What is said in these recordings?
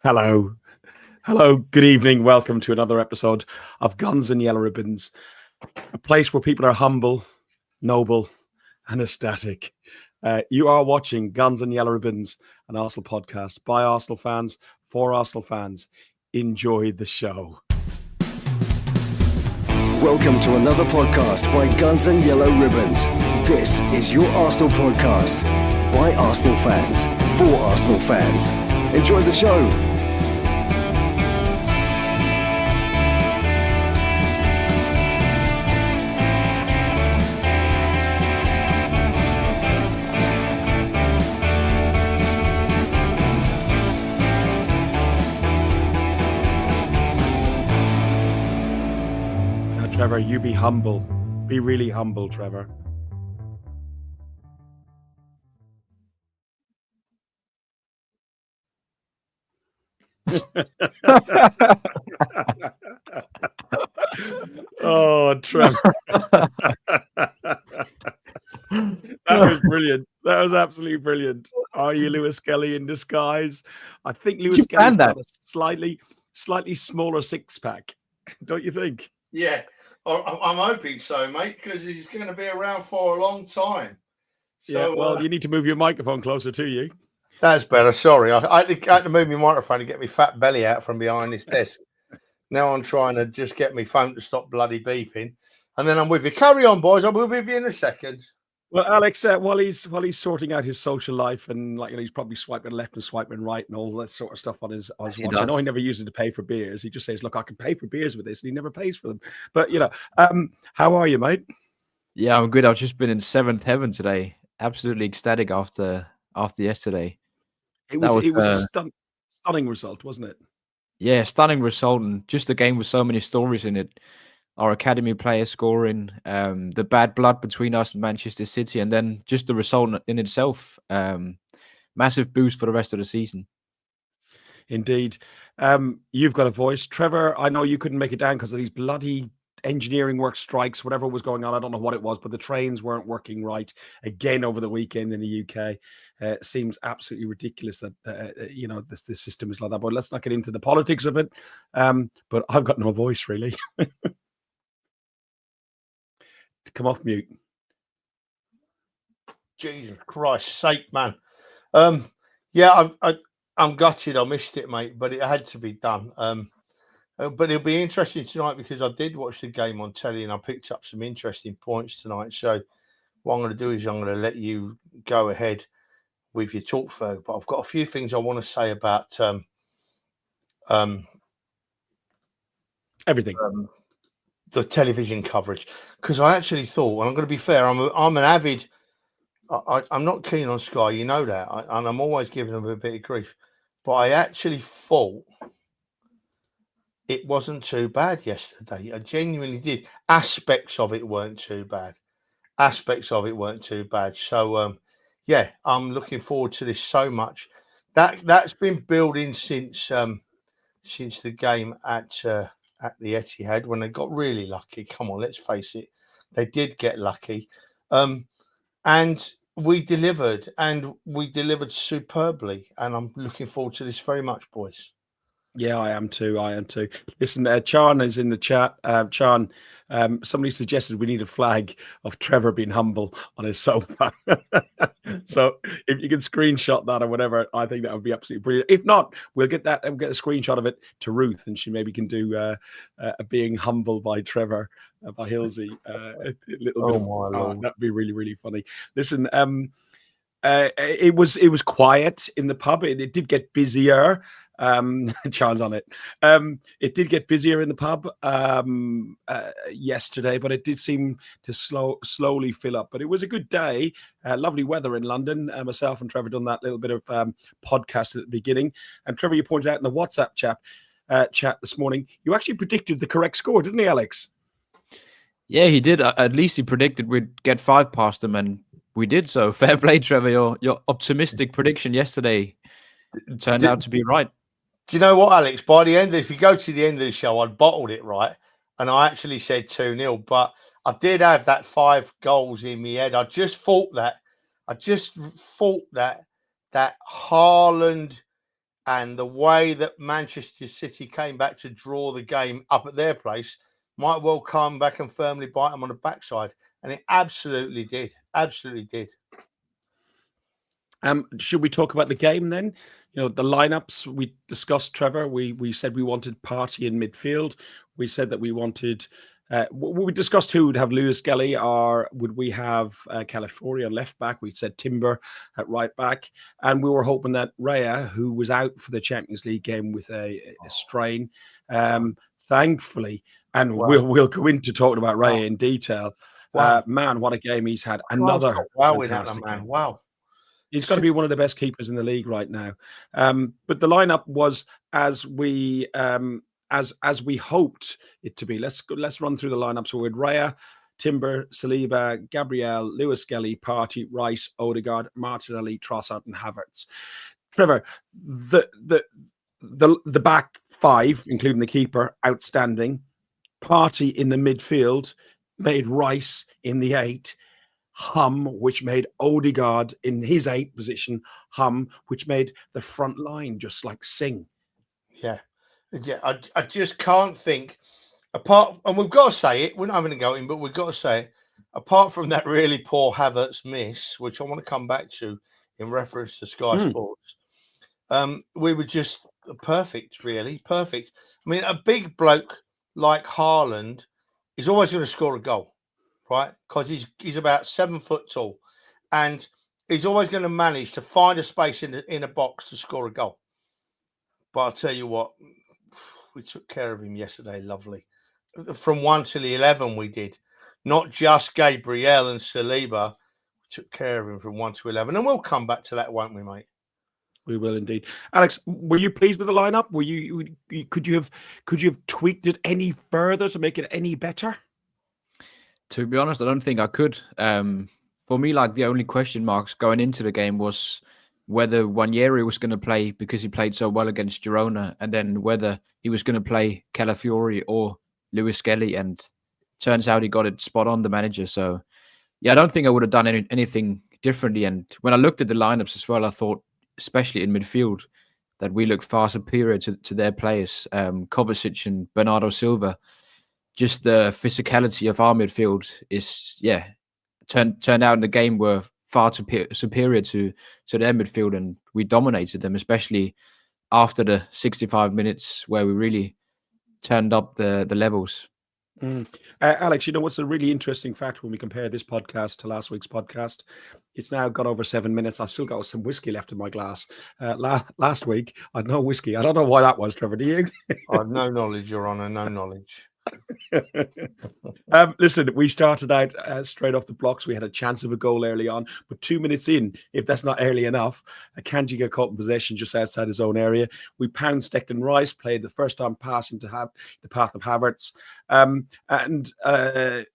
Hello. Hello. Good evening. Welcome to another episode of Guns and Yellow Ribbons, a place where people are humble, noble, and ecstatic. You are watching Guns and Yellow Ribbons, an Arsenal podcast by Arsenal fans, for Arsenal fans. Enjoy the show. Welcome to another podcast by Guns and Yellow Ribbons. This is your Arsenal podcast by Arsenal fans, for Arsenal fans. Enjoy the show. Trevor, you be humble. Be really humble, Trevor. Oh, Trevor. That was brilliant. That was absolutely brilliant. Are you Lewis Kelly in disguise? I think Lewis Kelly's got a slightly smaller six-pack. Don't you think? Yeah. I'm hoping so, mate, because he's going to be around for a long time. So, yeah, well, you need to move your microphone closer to you. That's better. Sorry. I had to move my microphone to get my fat belly out from behind this desk. Now I'm trying to just get my phone to stop bloody beeping. And then I'm with you. Carry on, boys. I'll be with you in a second. Well, Alex, while he's sorting out his social life and he's probably swiping left and swiping right and all that sort of stuff on his watch. I know he never uses it to pay for beers. He just says, "Look, I can pay for beers with this," and he never pays for them. But how are you, mate? Yeah, I'm good. I've just been in seventh heaven today. Absolutely ecstatic after yesterday. It was a stunning result, wasn't it? Yeah, stunning result, and just a game with so many stories in it. Our academy players scoring, the bad blood between us and Manchester City, and then just the result in itself. Massive boost for the rest of the season. Indeed. You've got a voice. Trevor, I know you couldn't make it down because of these bloody engineering work strikes, whatever was going on. I don't know what it was, but the trains weren't working right again over the weekend in the UK. It seems absolutely ridiculous that, the system is like that. But let's not get into the politics of it. But I've got no voice, really. Come off mute. Jesus Christ's sake, man. Yeah, I'm gutted I missed it, mate, but it had to be done. But it'll be interesting tonight because I did watch the game on telly and I picked up some interesting points tonight. So what I'm going to do is I'm going to let you go ahead with your talk, Ferg. But I've got a few things I want to say about everything. The television coverage, because I actually thought, and I'm going to be fair, I'm an avid. I'm not keen on Sky, you know that, and I'm always giving them a bit of grief. But I actually thought it wasn't too bad yesterday. I genuinely did. Aspects of it weren't too bad. So yeah, I'm looking forward to this so much. That's been building since the game at the Etihad when they got really lucky. Come on, let's face it, they did get lucky, and we delivered superbly. And I'm looking forward to this very much, boys. Yeah, I am too. Listen, Chan is in the chat. Chan, somebody suggested we need a flag of Trevor being humble on his sofa. So if you can screenshot that or whatever, I think that would be absolutely brilliant. If not, we'll get that and get a screenshot of it to Ruth, and she maybe can do a being humble by Trevor by Hilsey. That'd be really, really funny. Listen, it was quiet in the pub. It did get busier. Chan's on it. It did get busier in the pub yesterday, but it did seem to slowly fill up. But it was a good day. Lovely weather in London. Myself and Trevor done that little bit of podcast at the beginning. And Trevor, you pointed out in the WhatsApp chat this morning, you actually predicted the correct score, didn't he, Alex? Yeah, he did. At least he predicted we'd get 5 past them, and we did so. Fair play, Trevor. Your optimistic prediction yesterday turned out to be right. Do you know what, Alex? By the end, if you go to the end of the show, I'd bottled it right, and I actually said 2-0. But I did have that 5 goals in my head. I just thought that Haaland and the way that Manchester City came back to draw the game up at their place might well come back and firmly bite them on the backside. And it absolutely did. Absolutely did. Should we talk about the game then? The lineups we discussed, Trevor. We said we wanted Partey in midfield. We said that we wanted. We discussed who would have Lewis Kelly, or would we have Calafiori on left back? We said Timber at right back, and we were hoping that Raya, who was out for the Champions League game with a strain, thankfully, and we'll go into talking about Raya in detail. Wow. Man, what a game he's had! Another fantastic man. game. Wow. He's got to be one of the best keepers in the league right now. But the lineup was as we hoped it to be. Let's run through the lineup. So we had Raya, Timber, Saliba, Gabriel, Lewis Kelly, Partey, Rice, Odegaard, Martinelli, Trossard, and Havertz. Trevor, the back five, including the keeper, outstanding. Partey in the midfield made Rice in the 8 hum, which made Odegaard in his 8 position hum, which made the front line just like sing. Yeah. I just can't think apart, and we've got to say it. We're not having to go in, but we've got to say it. Apart from that really poor Havertz miss, which I want to come back to in reference to Sky Sports, we were just perfect, really perfect. I mean, a big bloke like Haaland is always going to score a goal, right? Because he's about 7 foot tall, and he's always going to manage to find a space in a box to score a goal. But I'll tell you what, we took care of him yesterday, lovely. From 1 till 11, we did. Not just Gabriel and Saliba. We took care of him from 1 to 11, and we'll come back to that, won't we, mate? We will indeed. Alex, were you pleased with the lineup? Could you have tweaked it any further to make it any better? To be honest, I don't think I could. For me, like the only question marks going into the game was whether Wanyeri was going to play because he played so well against Girona, and then whether he was going to play Calafiori or Lewis Kelly. And turns out he got it spot on, the manager. So, yeah, I don't think I would have done anything differently. And when I looked at the lineups as well, I thought, especially in midfield, that we looked far superior to their players, Kovacic and Bernardo Silva. Just the physicality of our midfield is, turned out in the game were far superior to their midfield, and we dominated them, especially after the 65 minutes where we really turned up the levels. Alex, what's a really interesting fact when we compare this podcast to last week's podcast? It's now got over 7 minutes. I've still got some whiskey left in my glass. Last week, I had no whiskey. I don't know why that was, Trevor. Do you? I have no knowledge, Your Honour, no knowledge. Listen, we started out straight off the blocks. We had a chance of a goal early on, but 2 minutes in, if that's not early enough, Akanji got caught in possession just outside his own area. We pounced Declan Rice, played the first time pass into the path of Havertz, and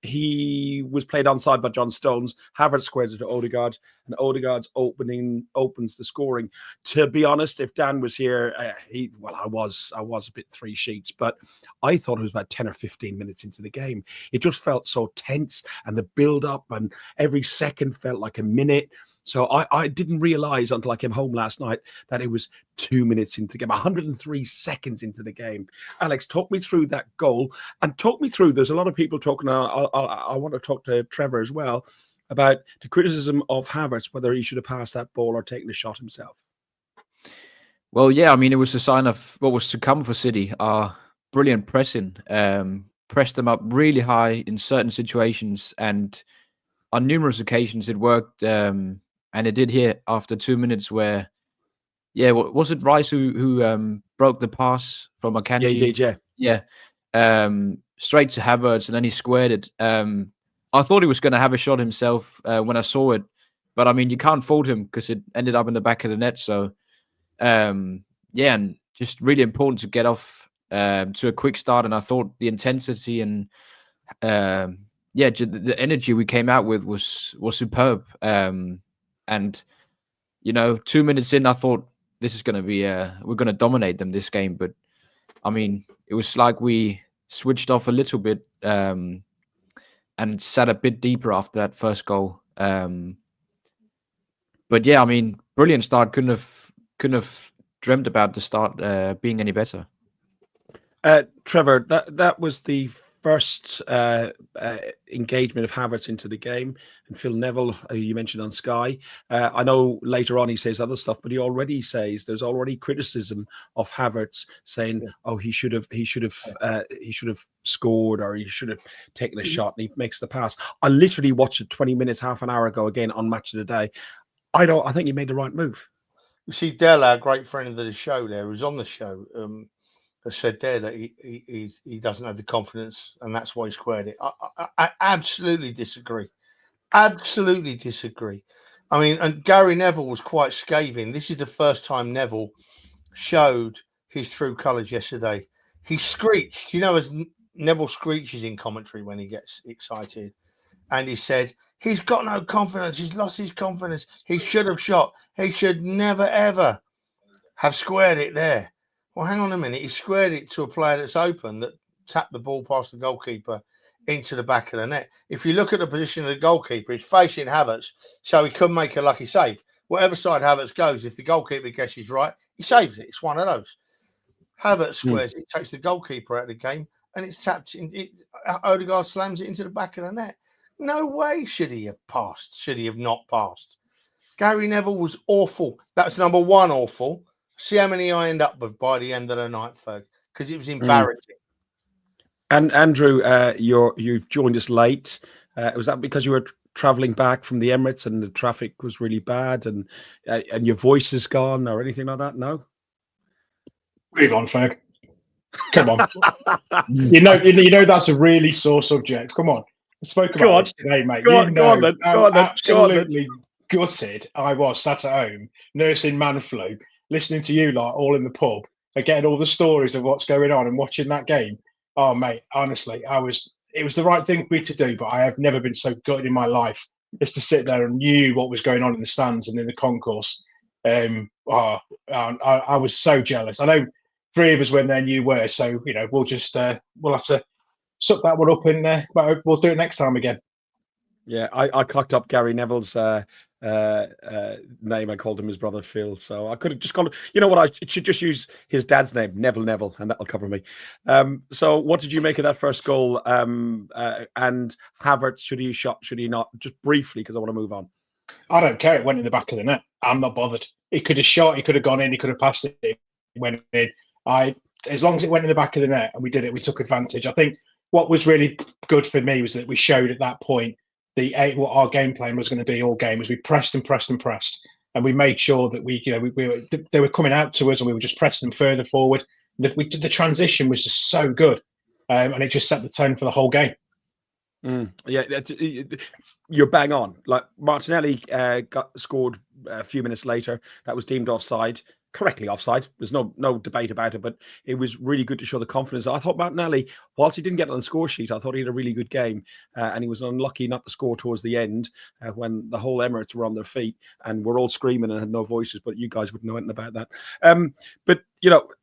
he was played onside by John Stones. Havertz squares it to Odegaard, and Odegaard's opening opens the scoring. To be honest, if Dan was here, I was a bit 3 sheets, but I thought it was about 10 or 15 minutes into the game. It just felt so tense, and the build up, and every second felt like a minute. So I didn't realize until I came home last night that it was 2 minutes into the game, 103 seconds into the game. Alex, talk me through that goal, and talk me through, there's a lot of people talking, I want to talk to Trevor as well, about the criticism of Havertz, whether he should have passed that ball or taken the shot himself. Well, yeah, I mean, it was a sign of what was to come for City. Our brilliant pressing, pressed them up really high in certain situations, and on numerous occasions it worked. And it did here after 2 minutes where, was it Rice who broke the pass from Akanji? Yeah, he did, yeah. Straight to Havertz, and then he squared it. I thought he was going to have a shot himself when I saw it, but I mean, you can't fault him because it ended up in the back of the net. So, and just really important to get off to a quick start. And I thought the intensity and the energy we came out with was superb. And 2 minutes in, I thought this is going to be we're going to dominate them this game. But I mean, it was like we switched off a little bit and sat a bit deeper after that first goal. But yeah, I mean, brilliant start. Couldn't have dreamt about the start being any better. Trevor, that was the first engagement of Havertz into the game, and Phil Neville, you mentioned on Sky. I know later on he says other stuff, but he already says there's already criticism of Havertz saying, "Oh, he should have scored, or he should have taken a shot," and he makes the pass. I literally watched it 20 minutes, half an hour ago again on Match of the Day. I think he made the right move. You see, Dell, our great friend of the show, there, who's on the show, has said there that he doesn't have the confidence, and that's why he squared it. I absolutely disagree. Absolutely disagree. I mean, and Gary Neville was quite scathing. This is the first time Neville showed his true colours yesterday. He screeched, as Neville screeches in commentary when he gets excited. And he said, he's got no confidence. He's lost his confidence. He should have shot. He should never, ever have squared it there. Well, hang on a minute. He squared it to a player that's open that tapped the ball past the goalkeeper into the back of the net. If you look at the position of the goalkeeper, he's facing Havertz, so he couldn't make a lucky save. Whatever side Havertz goes, if the goalkeeper guesses right, he saves it. It's one of those. Havertz squares it, takes the goalkeeper out of the game, and it's tapped. Odegaard slams it into the back of the net. No way should he have passed. Should he have not passed? Gary Neville was awful. That's number one awful. See how many I end up with by the end of the night, Ferg, because it was embarrassing. And Andrew, you've joined us late. Was that because you were traveling back from the Emirates and the traffic was really bad, and your voice is gone, or anything like that? No. Move on, Ferg. Come on. you know that's a really sore subject. Come on. I spoke about this today, mate. Go on, Absolutely gutted. I was sat at home nursing man flu, listening to you lot all in the pub and getting all the stories of what's going on and watching that game. Oh, mate, honestly, it was the right thing for me to do, but I have never been so gutted in my life as to sit there and knew what was going on in the stands and in the concourse. I was so jealous. I know 3 of us went there and you were, so, we'll just, we'll have to suck that one up and we'll do it next time again. Yeah, I cocked up Gary Neville's name. I called him his brother Phil. So I could have just called him. You know what? I should just use his dad's name, Neville, and that'll cover me. So what did you make of that first goal? And Havertz, should he shot? Should he not? Just briefly, because I want to move on. I don't care. It went in the back of the net. I'm not bothered. He could have shot. He could have gone in. He could have passed it. It went in. As long as it went in the back of the net and we did it, we took advantage. I think what was really good for me was that we showed at that point what our game plan was going to be all game. Was we pressed and pressed and pressed, and we made sure that they were coming out to us, and we were just pressing them further forward. The transition was just so good, and it just set the tone for the whole game. Yeah, you're bang on. Like Martinelli scored a few minutes later. That was deemed offside. Correctly offside. There's no debate about it, but it was really good to show the confidence. I thought Martinelli, whilst he didn't get on the score sheet, I thought he had a really good game, and he was unlucky not to score towards the end when the whole Emirates were on their feet and we're all screaming and had no voices, but you guys wouldn't know anything about that. But,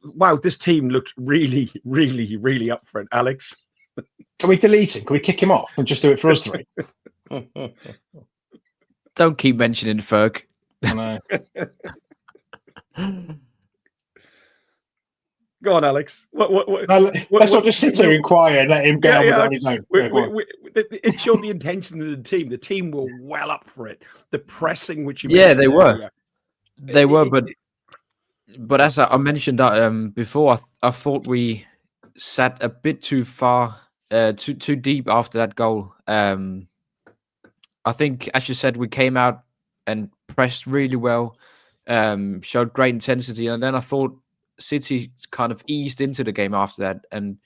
wow, this team looked really, really, really up for it. Alex? Can we delete him? Can we kick him off and just do it for us 3? Don't keep mentioning Ferg. I know. Go on, Alex. Let's not just sit here and quiet and let him get on his own. It showed the intention of the team. The team were well up for it. The pressing, which you they were. They were, but as I mentioned that before, I thought we sat a bit too far, too deep after that goal. I think, as you said, we came out and pressed really well. Showed great intensity, and then I thought City kind of eased into the game after that. And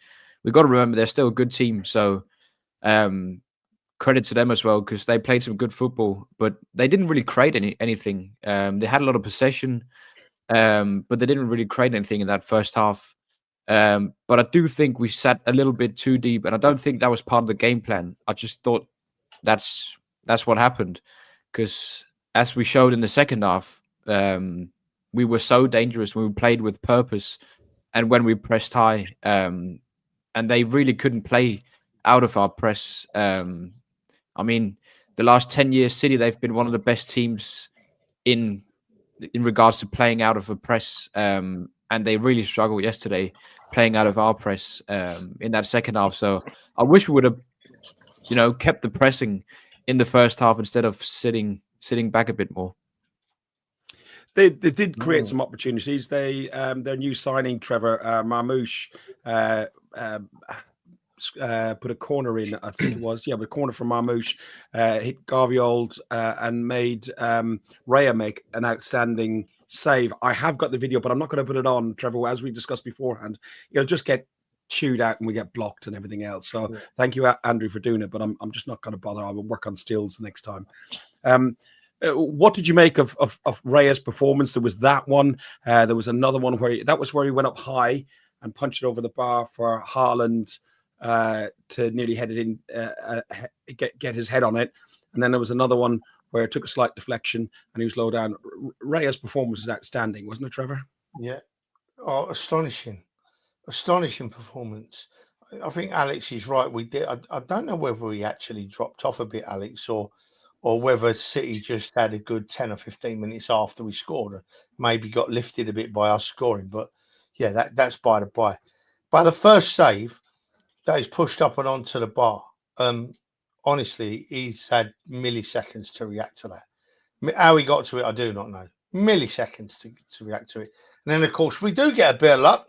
we got to remember they're still a good team, so credit to them as well, because they played some good football, but they didn't really create anything. They had a lot of possession, but they didn't really create anything in that first half. But I do think we sat a little bit too deep, and I don't think that was part of the game plan. I just thought that's what happened, because as we showed in the second half, we were so dangerous when we played with purpose and when we pressed high, and they really couldn't play out of our press. I mean, the last 10 years, City, they've been one of the best teams in in regards to playing out of a press, and they really struggled yesterday playing out of our press in that second half. So I wish we would have, kept the pressing in the first half instead of sitting back a bit more. They did create some opportunities. Their new signing, Trevor Marmouche, put a corner in, I think it was. Yeah, but a corner from Marmouche, hit Garviold and made Raya make an outstanding save. I have got the video, but I'm not going to put it on, Trevor, as we discussed beforehand. It'll just get chewed out and we get blocked and everything else. So thank you, Andrew, for doing it, but I'm just not going to bother. I will work on stills the next time. What did you make of Raya's performance? There was that one. There was another one where he went up high and punched it over the bar for Haaland to nearly head it in, get his head on it. And then there was another one where it took a slight deflection and he was low down. Raya's performance was outstanding, wasn't it, Trevor? Yeah. Oh, astonishing performance. I think Alex is right. We did. I don't know whether we actually dropped off a bit, Alex, or whether City just had a good 10 or 15 minutes after we scored and maybe got lifted a bit by us scoring. But yeah, that's by the by. By the first save that is pushed up and onto the bar, honestly, he's had milliseconds to react to that. How he got to it, I do not know. Milliseconds to react to it. And then, of course, we do get a bit of luck.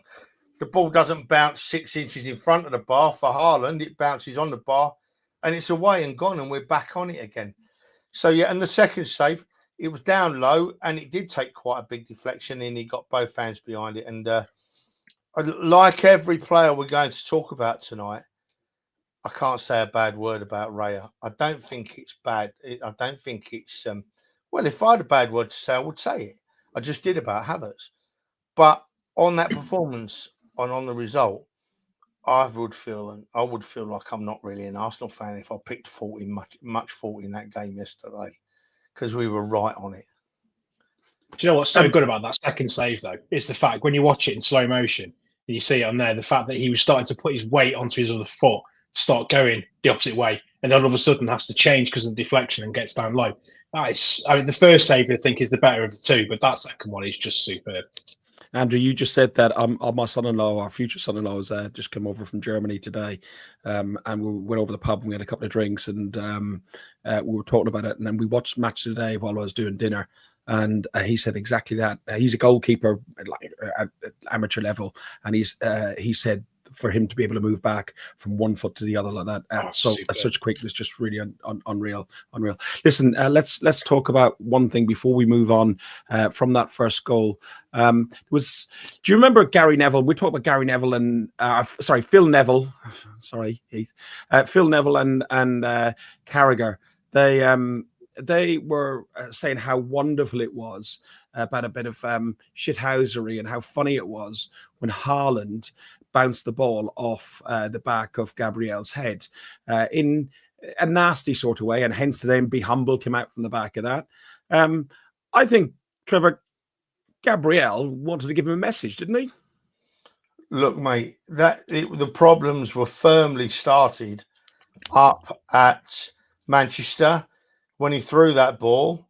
The ball doesn't bounce 6 inches in front of the bar for Haaland. It bounces on the bar and it's away and gone and we're back on it again. So, yeah, and the second save, it was down low and it did take quite a big deflection and he got both hands behind it. And like every player we're going to talk about tonight, I can't say a bad word about Raya. I don't think it's bad. I don't think it's, well, if I had a bad word to say, I would say it. I just did about Havertz. But on that performance and on the result, I would feel like I'm not really an Arsenal fan if I picked much fault in that game yesterday, because we were right on it. Do you know what's so good about that second save, though? Is the fact when you watch it in slow motion and you see it on there, the fact that he was starting to put his weight onto his other foot, start going the opposite way, and then all of a sudden has to change because of the deflection and gets down low. That is, I mean, the first save I think is the better of the two, but that second one is just superb. Andrew, you just said that my son-in-law, our future son-in-law, has just come over from Germany today, and we went over the pub and we had a couple of drinks, and we were talking about it, and then we watched Match Today while I was doing dinner, and he said exactly that. He's a goalkeeper at amateur level, and he said for him to be able to move back from one foot to the other like that at such quickness, just really unreal. Listen, let's talk about one thing before we move on from that first goal. Do you remember Gary Neville? We talked about Gary Neville and Phil Neville. Sorry, Heath. Phil Neville and Carragher. They were saying how wonderful it was about a bit of shithousery and how funny it was when Haaland bounced the ball off the back of Gabriel's head in a nasty sort of way, and hence the name "Be Humble" came out from the back of that. I think Trevor, Gabriel wanted to give him a message, didn't he? Look, mate, the problems were firmly started up at Manchester when he threw that ball,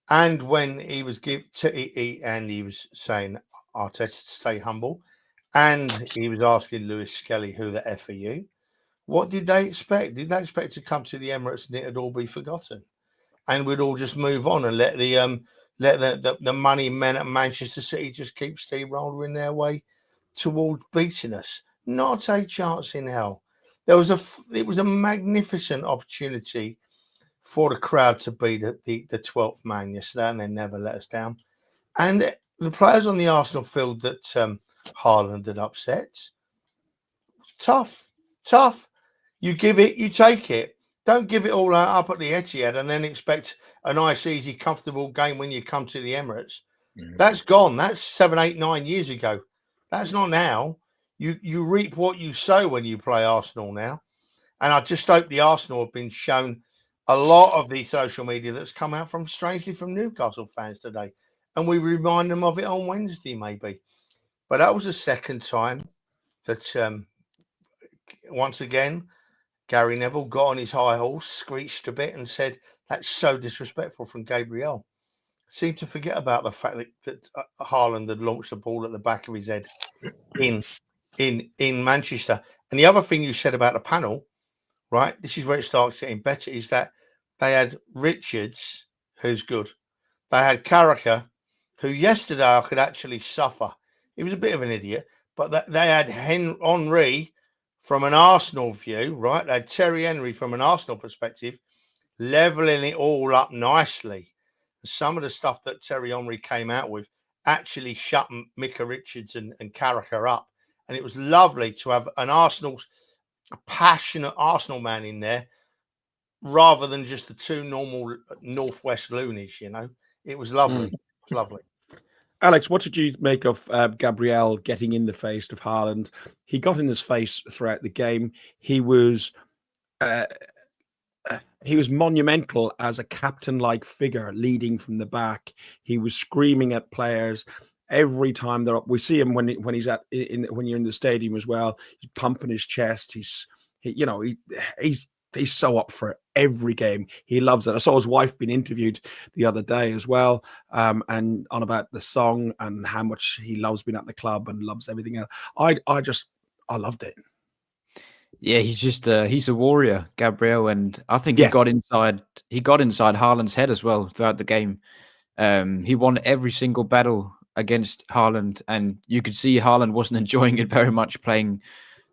and when he was he was saying Arteta to stay humble, and he was asking Lewis Skelly, "Who the F are you?" What did they expect? Did they expect to come to the Emirates and it'd all be forgotten, and we'd all just move on and let the money men at Manchester City just keep steamrolling their way towards beating us? Not a chance in hell. It was a magnificent opportunity for the crowd to be the 12th man yesterday, and they never let us down. And the players on the Arsenal field that Haaland had upset, tough. You give it, you take it. Don't give it all up at the Etihad and then expect a nice, easy, comfortable game when you come to the Emirates. That's gone. That's 7, 8, 9 years ago. That's not now. You reap what you sow when you play Arsenal now. And I just hope the Arsenal have been shown a lot of the social media that's come out strangely from Newcastle fans today. And we remind them of it on Wednesday, maybe. But that was the second time that, once again, Gary Neville got on his high horse, screeched a bit and said, "That's so disrespectful from Gabriel." seem to forget about the fact that Haaland had launched the ball at the back of his head in Manchester. And the other thing you said about the panel, right? This is where it starts getting better. Is that they had Richards, who's good. They had Carragher, who yesterday I could actually suffer. He was a bit of an idiot, but they had Henry from an Arsenal view, right? They had Terry Henry from an Arsenal perspective, leveling it all up nicely. Some of the stuff that Terry Henry came out with actually shut Micah Richards and Carragher up. And it was lovely to have a passionate Arsenal man in there rather than just the two normal Northwest loonies, you know. It was lovely. It was lovely. Alex, what did you make of Gabriel getting in the face of Haaland? He got in his face throughout the game. He was monumental as a captain-like figure, leading from the back. He was screaming at players every time they're up. We see him when he's when you're in the stadium as well. He's pumping his chest. He's so up for it every game. He loves it. I saw his wife being interviewed the other day as well, and on about the song and how much he loves being at the club and loves everything else. I loved it. Yeah, he's a warrior, Gabriel, and I think he got inside Haaland's head as well throughout the game. He won every single battle against Haaland, and you could see Haaland wasn't enjoying it very much playing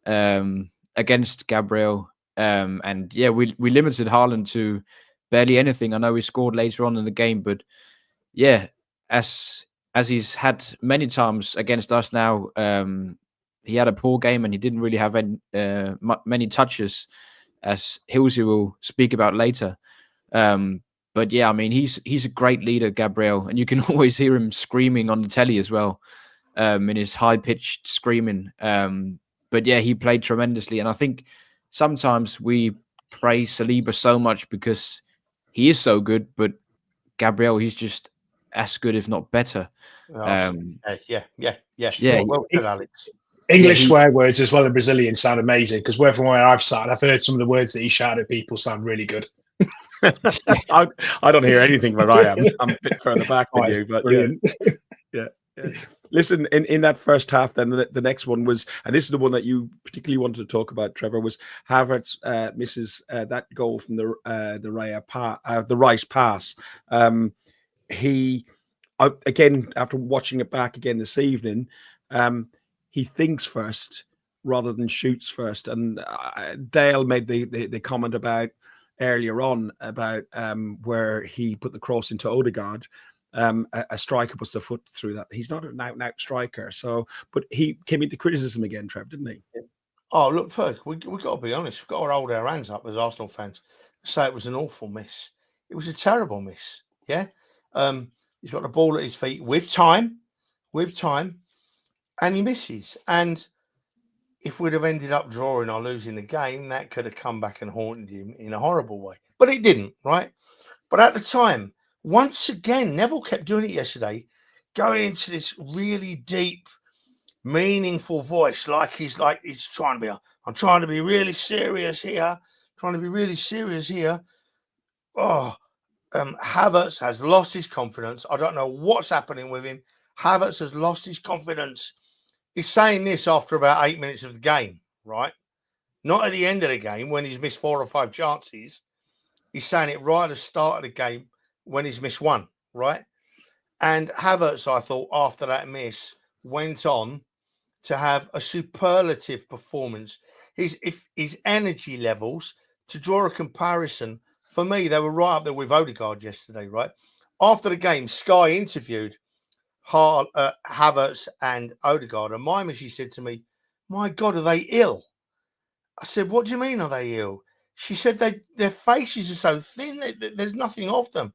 against Gabriel. And yeah, we limited Haaland to barely anything. I know he scored later on in the game, but yeah, as he's had many times against us now, he had a poor game and he didn't really have many touches, as Hilsey will speak about later. But yeah, I mean, he's a great leader, Gabriel, and you can always hear him screaming on the telly as well, in his high-pitched screaming. But yeah, he played tremendously, and I think sometimes we praise Saliba so much because he is so good, but Gabriel, he's just as good, if not better. Yeah. Well said, Alex. English swear words as well as Brazilian sound amazing, because wherever I've sat, I've heard some of the words that he shouted at people sound really good. I don't hear anything where I am. I'm a bit further back than you, but yeah. Listen, in that first half, then the next one was, and this is the one that you particularly wanted to talk about, Trevor, was Havertz misses that goal from the Rice pass. He again, after watching it back again this evening, he thinks first rather than shoots first. And Dale made the comment about earlier on about where he put the cross into Odegaard. A striker puts the foot through that. He's not an out-and-out striker. So, but he came into criticism again, Trev, didn't he? Oh, look, Ferg, we've got to be honest. We've got to hold our hands up as Arsenal fans. Say it was an awful miss. It was a terrible miss. Yeah. He's got the ball at his feet with time, and he misses. And if we'd have ended up drawing or losing the game, that could have come back and haunted him in a horrible way. But it didn't, right? But at the time, once again, Neville kept doing it yesterday, going into this really deep, meaningful voice, like he's trying to be. I'm trying to be really serious here. Oh, Havertz has lost his confidence. I don't know what's happening with him. Havertz has lost his confidence. He's saying this after about 8 minutes of the game, right? Not at the end of the game when he's missed 4 or 5 chances. He's saying it right at the start of the game when he's missed one, right? And Havertz, I thought, after that miss, went on to have a superlative performance. His energy levels, to draw a comparison, for me, they were right up there with Odegaard yesterday, right? After the game, Sky interviewed Havertz and Odegaard, and my she said to me, "My God, are they ill?" I said, "What do you mean, are they ill?" She said, their faces are so thin, there's nothing of them.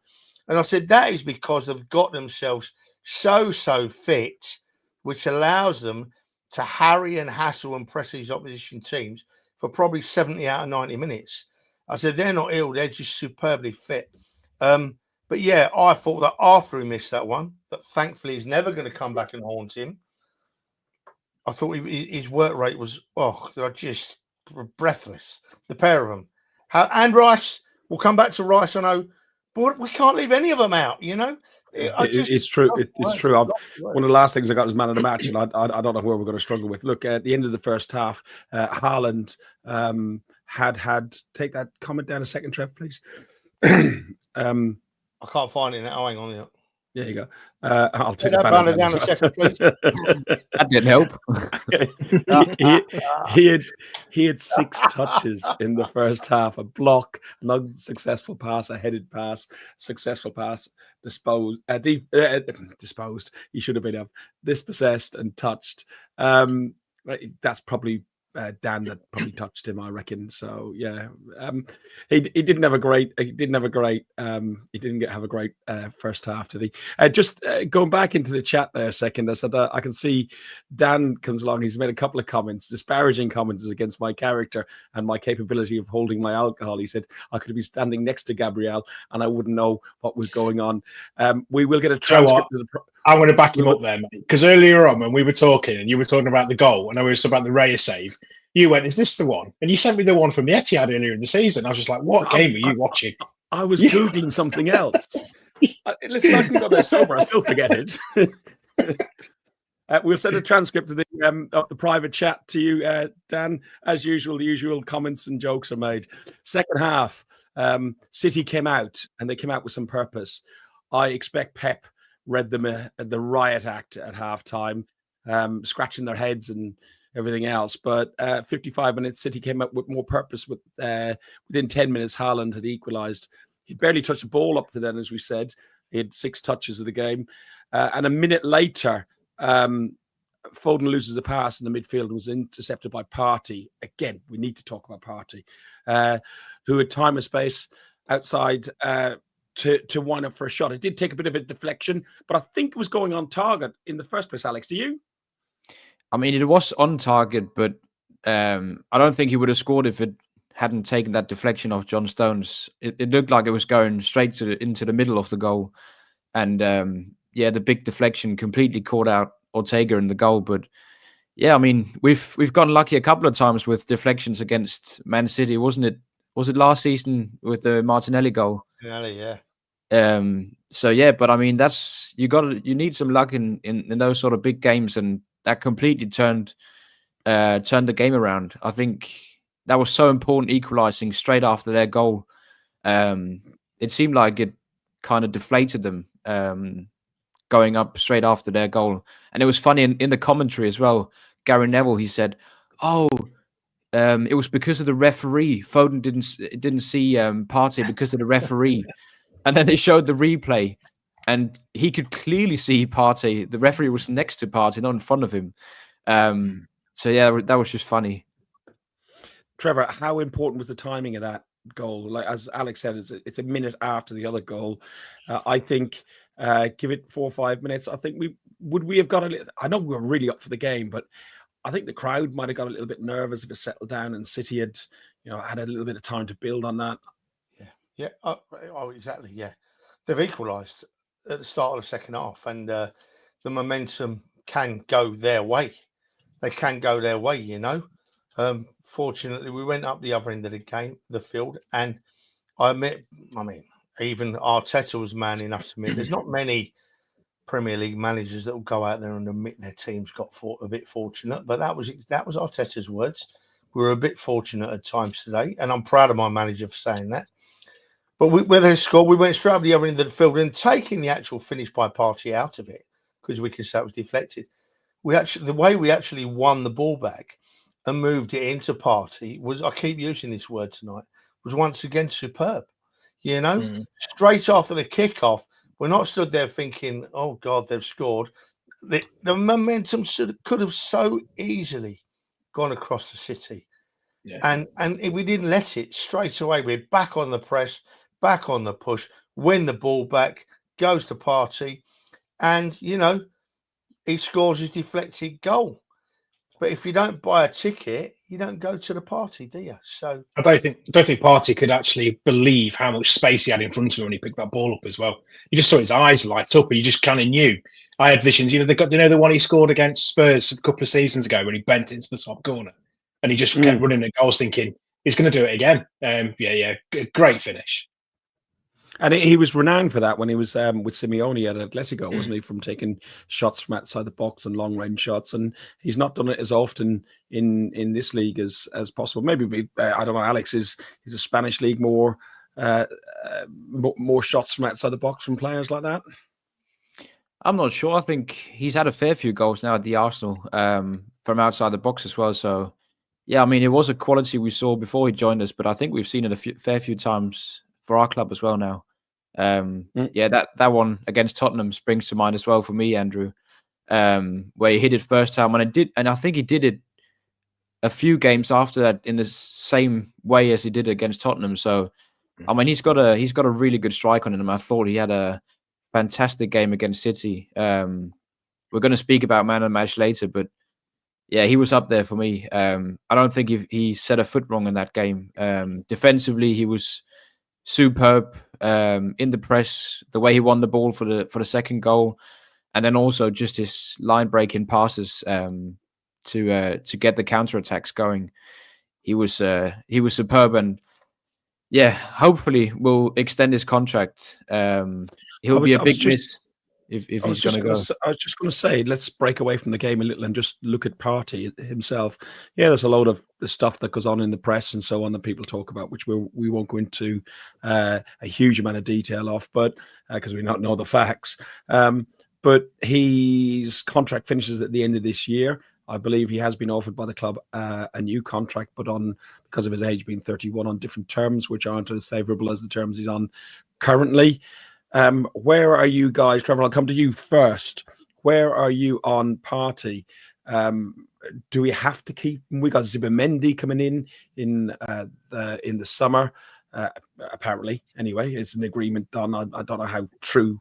And I said, that is because they've got themselves so fit, which allows them to harry and hassle and press these opposition teams for probably 70 out of 90 minutes. I said, they're not ill, they're just superbly fit. But yeah, I thought that after he missed that one, that thankfully he's never going to come back and haunt him. I thought his work rate was, just breathless. The pair of them. And Rice, we'll come back to Rice, I know, but we can't leave any of them out, you know. It's true. It's true. One of the last things I got was man of the match, and I don't know where we're going to struggle with. Look, at the end of the first half, Haaland had take that comment down a second, Trev, please. I can't find it now. Hang on. Yeah. There you go. I'll take that the banner banner down a second, please. That didn't help. he had 6 touches in the first half: a block, an unsuccessful pass, a headed pass, successful pass, disposed. He should have been dispossessed and touched. That's probably Dan that probably touched him, I reckon. So yeah, he didn't have a great. He didn't have a great first half, did he? Just going back into the chat there a second, I said I can see Dan comes along. He's made a couple of comments, disparaging comments against my character and my capability of holding my alcohol. He said I could be standing next to Gabrielle and I wouldn't know what was going on. We will get a transcript of the. I'm going to back him up there, mate. Because earlier on, when we were talking and you were talking about the goal and I was talking about the Raya save, you went, "Is this the one?" And you sent me the one from the Etihad earlier in the season. I was just like, "What game are you watching?" I was Googling something else. Listen, I can go there sober. I still forget it. We'll send a transcript of the private chat to you, Dan. As usual, the usual comments and jokes are made. Second half, City came out, and they came out with some purpose. I expect Pep read them the riot act at halftime, scratching their heads and everything else. But 55 minutes, City came up with more purpose. Within 10 minutes, Haaland had equalised. He barely touched the ball up to then, as we said. He had 6 touches of the game. And a minute later, Foden loses the pass and the midfield was intercepted by Partey. Again, we need to talk about Partey, who had time and space outside to wind up for a shot. It did take a bit of a deflection, but I think it was going on target in the first place, Alex. Do you? I mean, it was on target, but I don't think he would have scored if it hadn't taken that deflection off John Stones. It looked like it was going straight into the middle of the goal. And the big deflection completely caught out Ortega in the goal. But yeah, I mean, we've gotten lucky a couple of times with deflections against Man City, wasn't it? Was it last season with the Martinelli goal? Yeah. So yeah, but I mean, you need some luck in those sort of big games, and that completely turned the game around. I think that was so important, equalising straight after their goal. It seemed like it kind of deflated them, going up straight after their goal. And it was funny in the commentary as well. Gary Neville, he said, it was because of the referee. Foden didn't see Partey because of the referee. And then they showed the replay, and he could clearly see Partey. The referee was next to Partey, not in front of him. So yeah, that was just funny. Trevor, how important was the timing of that goal? Like as Alex said, it's a minute after the other goal. I think give it 4 or 5 minutes. I think we have got a little. I know we were really up for the game, but I think the crowd might have got a little bit nervous if it settled down and City had had a little bit of time to build on that. Yeah. Oh, exactly. Yeah, they've equalised at the start of the second half, and the momentum can go their way. They can go their way, Fortunately, we went up the other end of the field, and I mean, even Arteta was man enough to admit there's not many Premier League managers that will go out there and admit their teams got a bit fortunate, but that was Arteta's words. We were a bit fortunate at times today, and I'm proud of my manager for saying that. But when they scored, we went straight up the other end of the field, and taking the actual finish by Partey out of it, because we can say it was deflected. The way we actually won the ball back and moved it into Partey was, I keep using this word tonight, was once again superb. Straight after the kickoff, we're not stood there thinking, "Oh God, they've scored." The momentum could have so easily gone across the City, and we didn't let it. Straight away, we're back on the press, back on the push, win the ball back, goes to Partey, and he scores his deflected goal. But if you don't buy a ticket, you don't go to the party, do you? So I don't think Partey could actually believe how much space he had in front of him when he picked that ball up as well. You just saw his eyes light up, and you just kind of knew. I had visions. They got the one he scored against Spurs a couple of seasons ago when he bent into the top corner, and he just kept running at goals, thinking he's going to do it again. Great finish. And he was renowned for that when he was with Simeone at Atletico, wasn't he? From taking shots from outside the box and long range shots, and he's not done it as often in this league as possible. Maybe I don't know. Alex is a Spanish league more shots from outside the box from players like that. I'm not sure. I think he's had a fair few goals now at the Arsenal from outside the box as well. So, yeah, I mean, it was a quality we saw before he joined us, but I think we've seen it a fair few times for our club as well now. Yeah, that one against Tottenham springs to mind as well for me, Andrew, where he hit it first time, and I think he did it a few games after that in the same way as he did against Tottenham. So, I mean, he's got a really good strike on him. I thought he had a fantastic game against City. We're going to speak about man of the match later, but yeah, he was up there for me. I don't think he set a foot wrong in that game. Defensively, he was superb in the press. The way he won the ball for the second goal, and then also just his line breaking passes to get the counter attacks going. He was superb, and yeah, hopefully we'll extend his contract. He'll be a big miss if he's going to go. I was just going to say, let's break away from the game a little and just look at Partey himself. Yeah, there's a load of the stuff that goes on in the press and so on that people talk about, which we won't go into a huge amount of detail of, but because we don't know the facts. But his contract finishes at the end of this year. I believe he has been offered by the club a new contract, but because of his age being 31, on different terms, which aren't as favourable as the terms he's on currently. Where are you guys, Trevor? I'll come to you first. Where are you on Partey? Do we have to keep? We got Zubimendi coming in the summer. Apparently, anyway, it's an agreement done. I don't know how true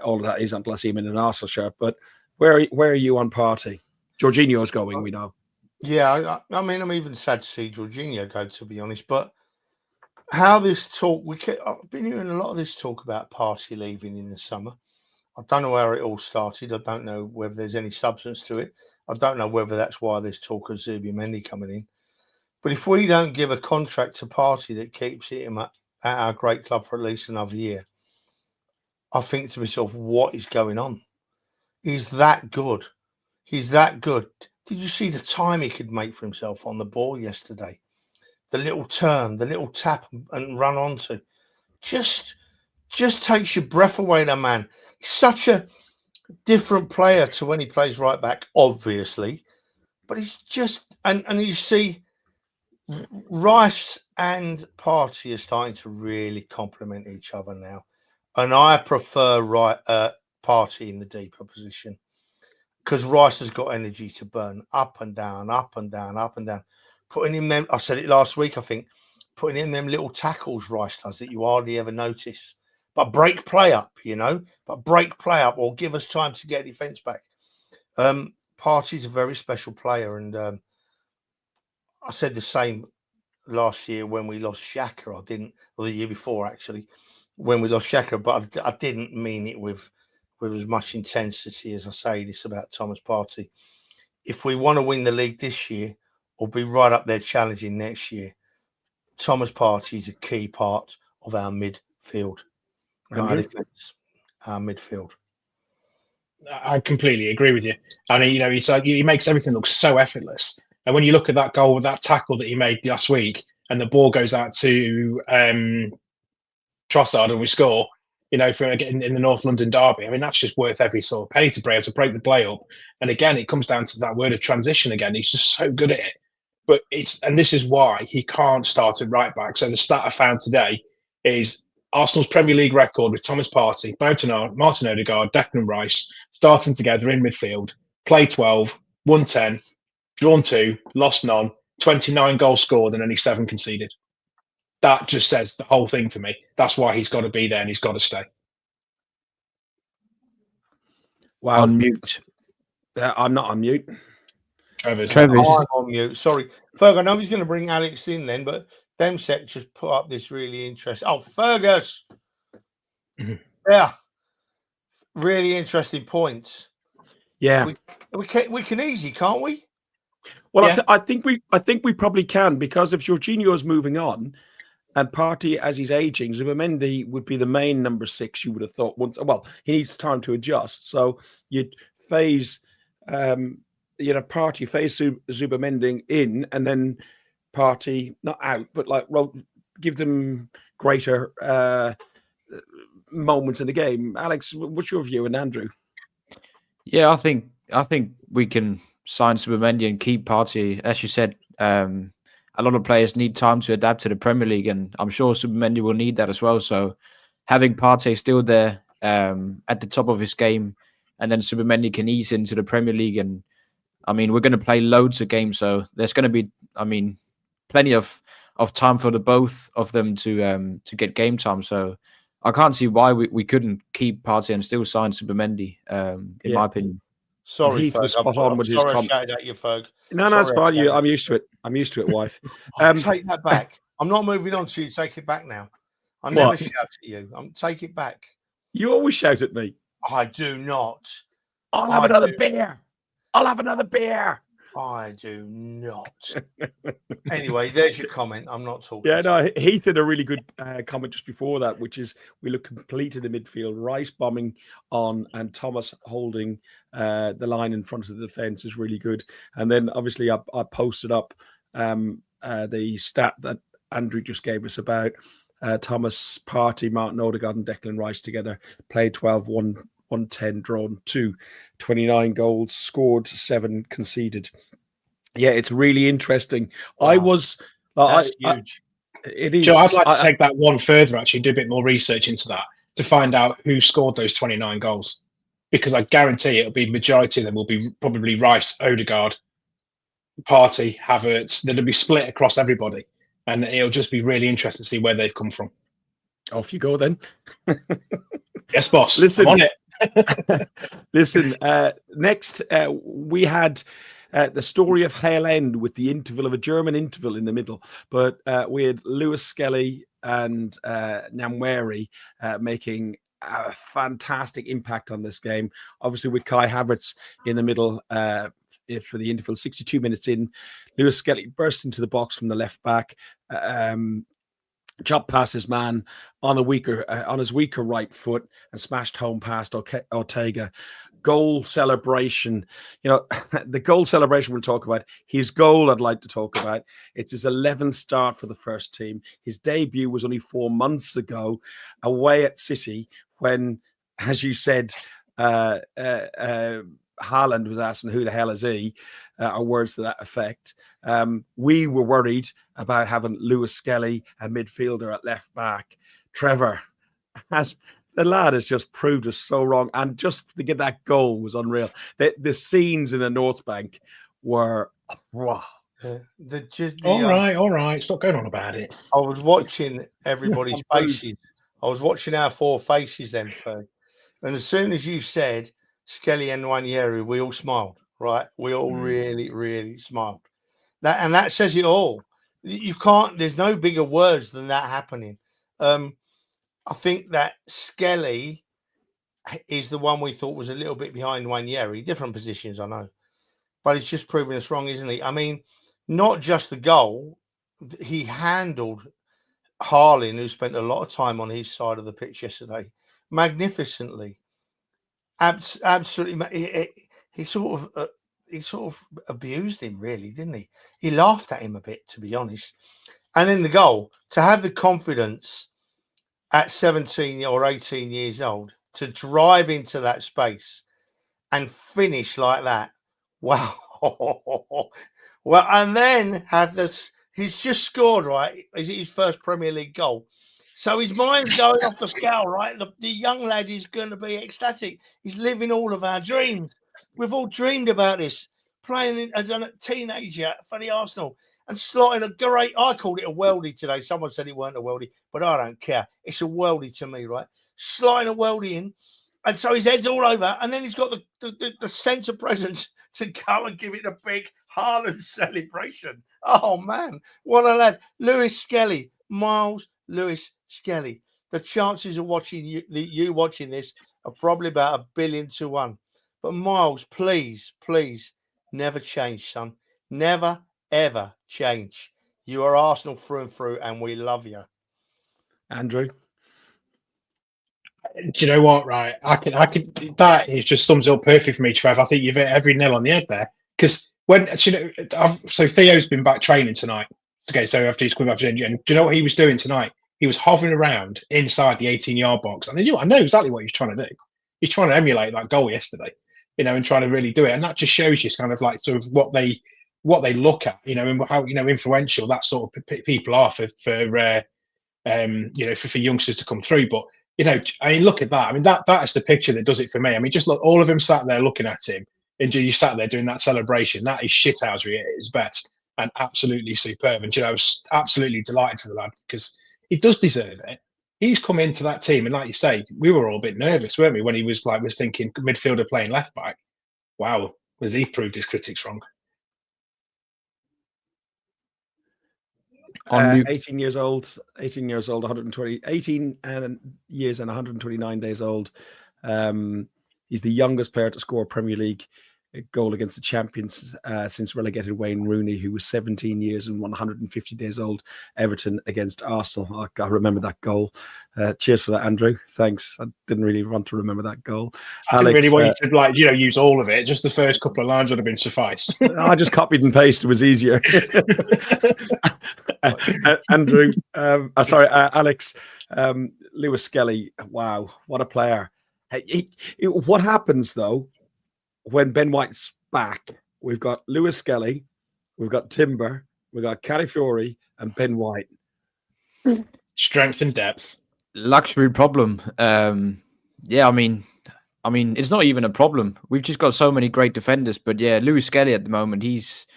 all of that is until I see him in an Arsenal shirt. But where are you on Partey? Jorginho's going, we know. Yeah, I mean, I'm even sad to see Jorginho go, to be honest. But how this talk, I've been hearing a lot of this talk about Partey leaving in the summer. I don't know where it all started. I don't know whether there's any substance to it. I don't know whether that's why there's talk of Zubimendi coming in. But if we don't give a contract to Partey that keeps him at our great club for at least another year, I think to myself, what is going on? He's that good. He's that good. Did you see the time he could make for himself on the ball yesterday? The little turn, the little tap and run onto. Just takes your breath away, that man. He's such a different player to when he plays right back, obviously. But he's just, and you see, Rice and Partey are starting to really complement each other now. And I prefer Partey in the deeper position, because Rice has got energy to burn up and down, up and down, up and down. Putting in them, I said it last week, I think, putting in them little tackles Rice does that you hardly ever notice. But break play up, or give us time to get defence back. Partey's a very special player, and I said the same last year when we lost Xhaka. Or the year before, actually, when we lost Xhaka, but I didn't mean it with as much intensity as I say this about Thomas Partey. If we want to win the league this year or be right up there challenging next year, Thomas Partey is a key part of our midfield. Our defence, our midfield. I completely agree with you. And he's like, he makes everything look so effortless. And when you look at that goal with that tackle that he made last week, and the ball goes out to Trossard and we score, for getting in the North London derby. I mean, that's just worth every sort of penny to be able to break the play up. And again, it comes down to that word of transition again. He's just so good at it. But this is why he can't start at right back. So the stat I found today is Arsenal's Premier League record with Thomas Partey, Martin Odegaard, Declan Rice starting together in midfield, play 12, won 10, drawn 2, lost none, 29 goals scored and only 7 conceded. That just says the whole thing for me. That's why he's got to be there and he's got to stay. Wow. On mute. I'm not on mute. Trevor's I'm on mute. Sorry. Fergus, I know he's going to bring Alex in then, but Demsek just put up this really interesting. Oh, Fergus. Mm-hmm. Yeah. Really interesting points. Yeah. We can easy, can't we? Well, Yeah. I think we probably can, because if Jorginho's moving on, And Partey, as he's aging, Zubimendi would be the main number 6. You would have thought once. Well, he needs time to adjust. So you'd phase, Partey phase Zubimendi in, and then Partey not out, but like give them greater moments in the game. Alex, what's your view, and Andrew? Yeah, I think we can sign Subamendi and keep Partey. As you said, a lot of players need time to adapt to the Premier League, and I'm sure Subamendi will need that as well. So having Partey still there at the top of his game, and then Subamendi can ease into the Premier League. And I mean, we're going to play loads of games, so there's going to be, plenty of time for the both of them to get game time. So I can't see why we couldn't keep Partey and still sign Subamendi, in my opinion. Sorry, Heath was Ferg. spot on with his sorry I comment. shouted at you, Ferg. No, it's fine. I'm used to it. I'm used to it, wife. Take that back. I'm not moving on to you. Take it back now. I never shout at you. Take it back. You always shout at me. I do not. I'll have another beer. I'll have another beer. I do not. Anyway, there's your comment. I'm not talking. Yeah, no, Heath had a really good comment just before that, which is we look complete in the midfield. Rice bombing on and Thomas holding the line in front of the defence is really good. And then obviously I posted up the stat that Andrew just gave us about Thomas, Partey, Martin Odegaard and Declan Rice together played 12, 110, drawn 2, 29 goals, scored 7, conceded. Yeah, it's really interesting. Wow. That's huge. It is. Joe, I'd like to take that one further, actually, do a bit more research into that to find out who scored those 29 goals. Because I guarantee it'll be majority of them will be probably Rice, Odegaard, Partey, Havertz. That'll be split across everybody. And it'll just be really interesting to see where they've come from. Off you go then. Yes, boss. Listen, I'm on it. Listen, next we had the story of Hale End with the interval of a German interval in the middle, but we had Lewis Skelly and Nyanweri making a fantastic impact on this game. Obviously with Kai Havertz in the middle for the interval, 62 minutes in, Lewis Skelly burst into the box from the left back, chopped past his man on his weaker right foot and smashed home past Ortega. Goal celebration. The goal celebration we'll talk about. His goal I'd like to talk about. It's his 11th start for the first team. His debut was only 4 months ago away at City when, as you said, Haaland was asking who the hell is he, or words to that effect. We were worried about having Lewis Skelly, a midfielder at left back. Trevor, the lad has just proved us so wrong. And just to get that goal was unreal. The scenes in the North Bank were, wow. All right. Stop going on about it. I was watching everybody's faces. I was watching our 4 faces then, Ferg. And as soon as you said Skelly and Nwaneri, we all smiled, right? We all really, really smiled. That says it all. You can't, there's no bigger words than that happening. I think that Skelly is the one we thought was a little bit behind Nwaneri. Different positions, I know. But he's just proving us wrong, isn't he? I mean, not just the goal. He handled Harlan, who spent a lot of time on his side of the pitch yesterday, magnificently. Absolutely. He sort of abused him, really, didn't he? He laughed at him a bit, to be honest. And then the goal, to have the confidence at 17 or 18 years old to drive into that space and finish like that. Wow. Well, and then have this, he's just scored, right? Is it his first Premier League goal? So his mind's going off the scale, right? The young lad is going to be ecstatic. He's living all of our dreams. We've all dreamed about this, playing as a teenager for the Arsenal and slotting a great, I called it a worldie today. Someone said it weren't a worldie, but I don't care. It's a worldie to me, right? Slotting a worldie in. And so his head's all over. And then he's got the sense of presence to go and give it a big Haaland celebration. Oh, man. What a lad. Lewis Skelly. Miles Lewis Skelly. The chances of watching you watching this are probably about 1 billion to 1. But Miles, please, never change, son. Never, ever change. You are Arsenal through and through, and we love you. Andrew? Do you know what? Right, I could. That is just sums it up perfectly for me, Trev. I think you've hit every nail on the head there. Because so Theo's been back training tonight. Okay, so after he's come back, and do you know what he was doing tonight? He was hovering around inside the 18-yard box, and I know exactly what he's trying to do. He's trying to emulate that goal yesterday, and trying to really do it, and that just shows you kind of like sort of what they look at, and how influential that sort of people are for youngsters to come through. But I mean, look at that. I mean, that is the picture that does it for me. I mean, just look, all of them sat there looking at him, and you sat there doing that celebration. That is shithousery at its best, and absolutely superb. And I was absolutely delighted for the lad because he does deserve it. He's come into that team, and like you say, we were all a bit nervous, weren't we, when he was thinking midfielder playing left back. Wow, was he proved his critics wrong? 18 years old, 120, 18 years and 129 days old. He's the youngest player to score a Premier League goal against the champions since relegated Wayne Rooney, who was 17 years and 150 days old. Everton against Arsenal. I remember that goal. Cheers for that, Andrew. Thanks. I didn't really want to remember that goal. I didn't really want you to use all of it. Just the first couple of lines would have been suffice. I just copied and pasted. It was easier. Andrew, Alex, Lewis Skelly. Wow, what a player! What happens though when Ben White's back? We've got Lewis Skelly, we've got Timber, we've got Calafiori, and Ben White. Strength and depth. Luxury problem. Yeah, I mean, it's not even a problem. We've just got so many great defenders. But yeah, Lewis Skelly at the moment, he's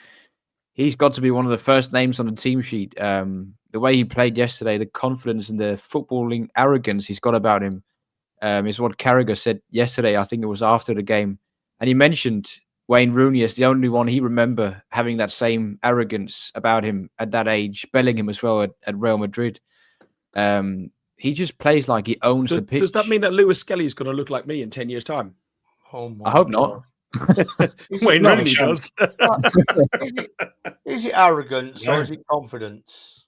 got to be one of the first names on the team sheet. The way he played yesterday, the confidence and the footballing arrogance he's got about him is what Carragher said yesterday. I think it was after the game. And he mentioned Wayne Rooney as the only one he remember having that same arrogance about him at that age, Bellingham as well at Real Madrid. He just plays like he owns the pitch. Does that mean that Lewis Skelly is going to look like me in 10 years' time? Oh my I hope not. Wayne Rooney does. Is it arrogance or is it confidence?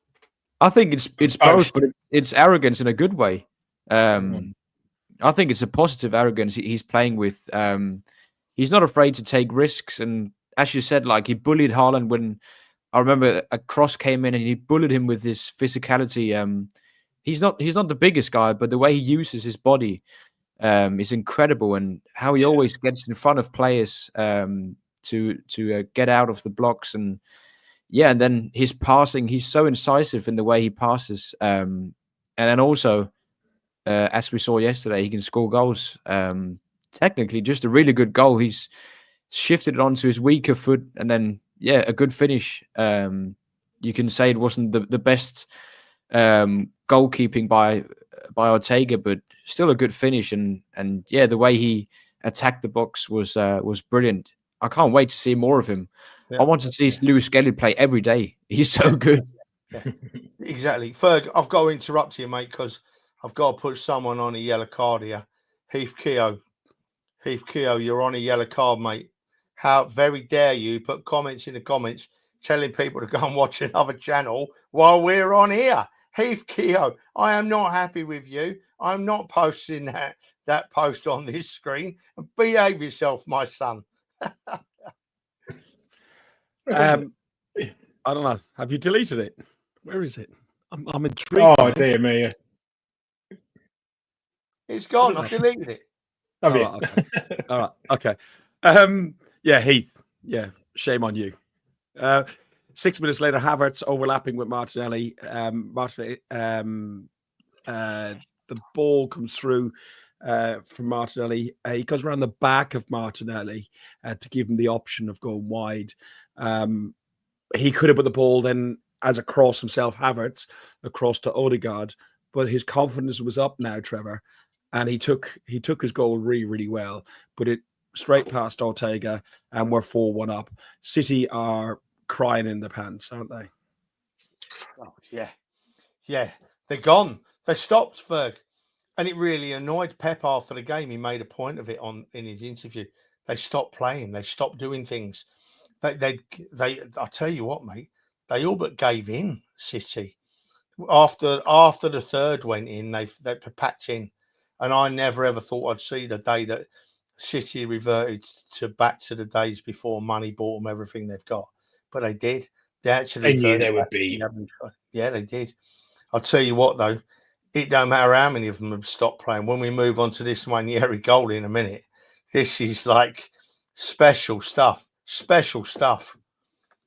I think it's both, but it's arrogance in a good way. I think it's a positive arrogance he's playing with. He's not afraid to take risks, and as you said, like he bullied Haaland when I remember a cross came in and he bullied him with his physicality. He's not the biggest guy, but the way he uses his body is incredible, and how he always gets in front of players to get out of the blocks, and then his passing, he's so incisive in the way he passes, and then also as we saw yesterday, he can score goals. Technically, just a really good goal. He's shifted it onto his weaker foot, and then a good finish. You can say it wasn't the best goalkeeping by Ortega, but still a good finish. And the way he attacked the box was brilliant. I can't wait to see more of him. I want to see Lewis Skelly play every day. He's so good. Yeah, exactly. Ferg, I've got to interrupt you, mate, because I've got to put someone on a yellow card here. Heath Keogh, you're on a yellow card, mate. How very dare you put comments in the comments telling people to go and watch another channel while we're on here. Heath Keogh, I am not happy with you. I'm not posting that post on this screen. Behave yourself, my son. I don't know. Have you deleted it? Where is it? I'm intrigued. Oh, dear me. It's gone. I've deleted it. All right. Okay. Heath. Yeah. Shame on you. 6 minutes later, Havertz overlapping with Martinelli. The ball comes through from Martinelli. He goes around the back of Martinelli to give him the option of going wide. He could have put the ball then as a cross himself, Havertz, across to Odegaard, but his confidence was up now, Trevor, and he took his goal really, really well, put it straight past Ortega, and we're 4-1 up. City are crying in the pants, aren't they? Oh, yeah. They're gone. They stopped, Ferg. And it really annoyed Pep after the game. He made a point of it in his interview. They stopped playing. They stopped doing things. They I tell you what, mate, they all but gave in, City. after the third went in, they put patch in, and I never ever thought I'd see the day that City reverted back to the days before money bought them everything they've got. But they did. They actually They knew they would back to be. the average. Yeah, they did. I'll tell you what, though, it don't matter how many of them have stopped playing. When we move on to this Ranieri goal in a minute, this is like special stuff. Special stuff.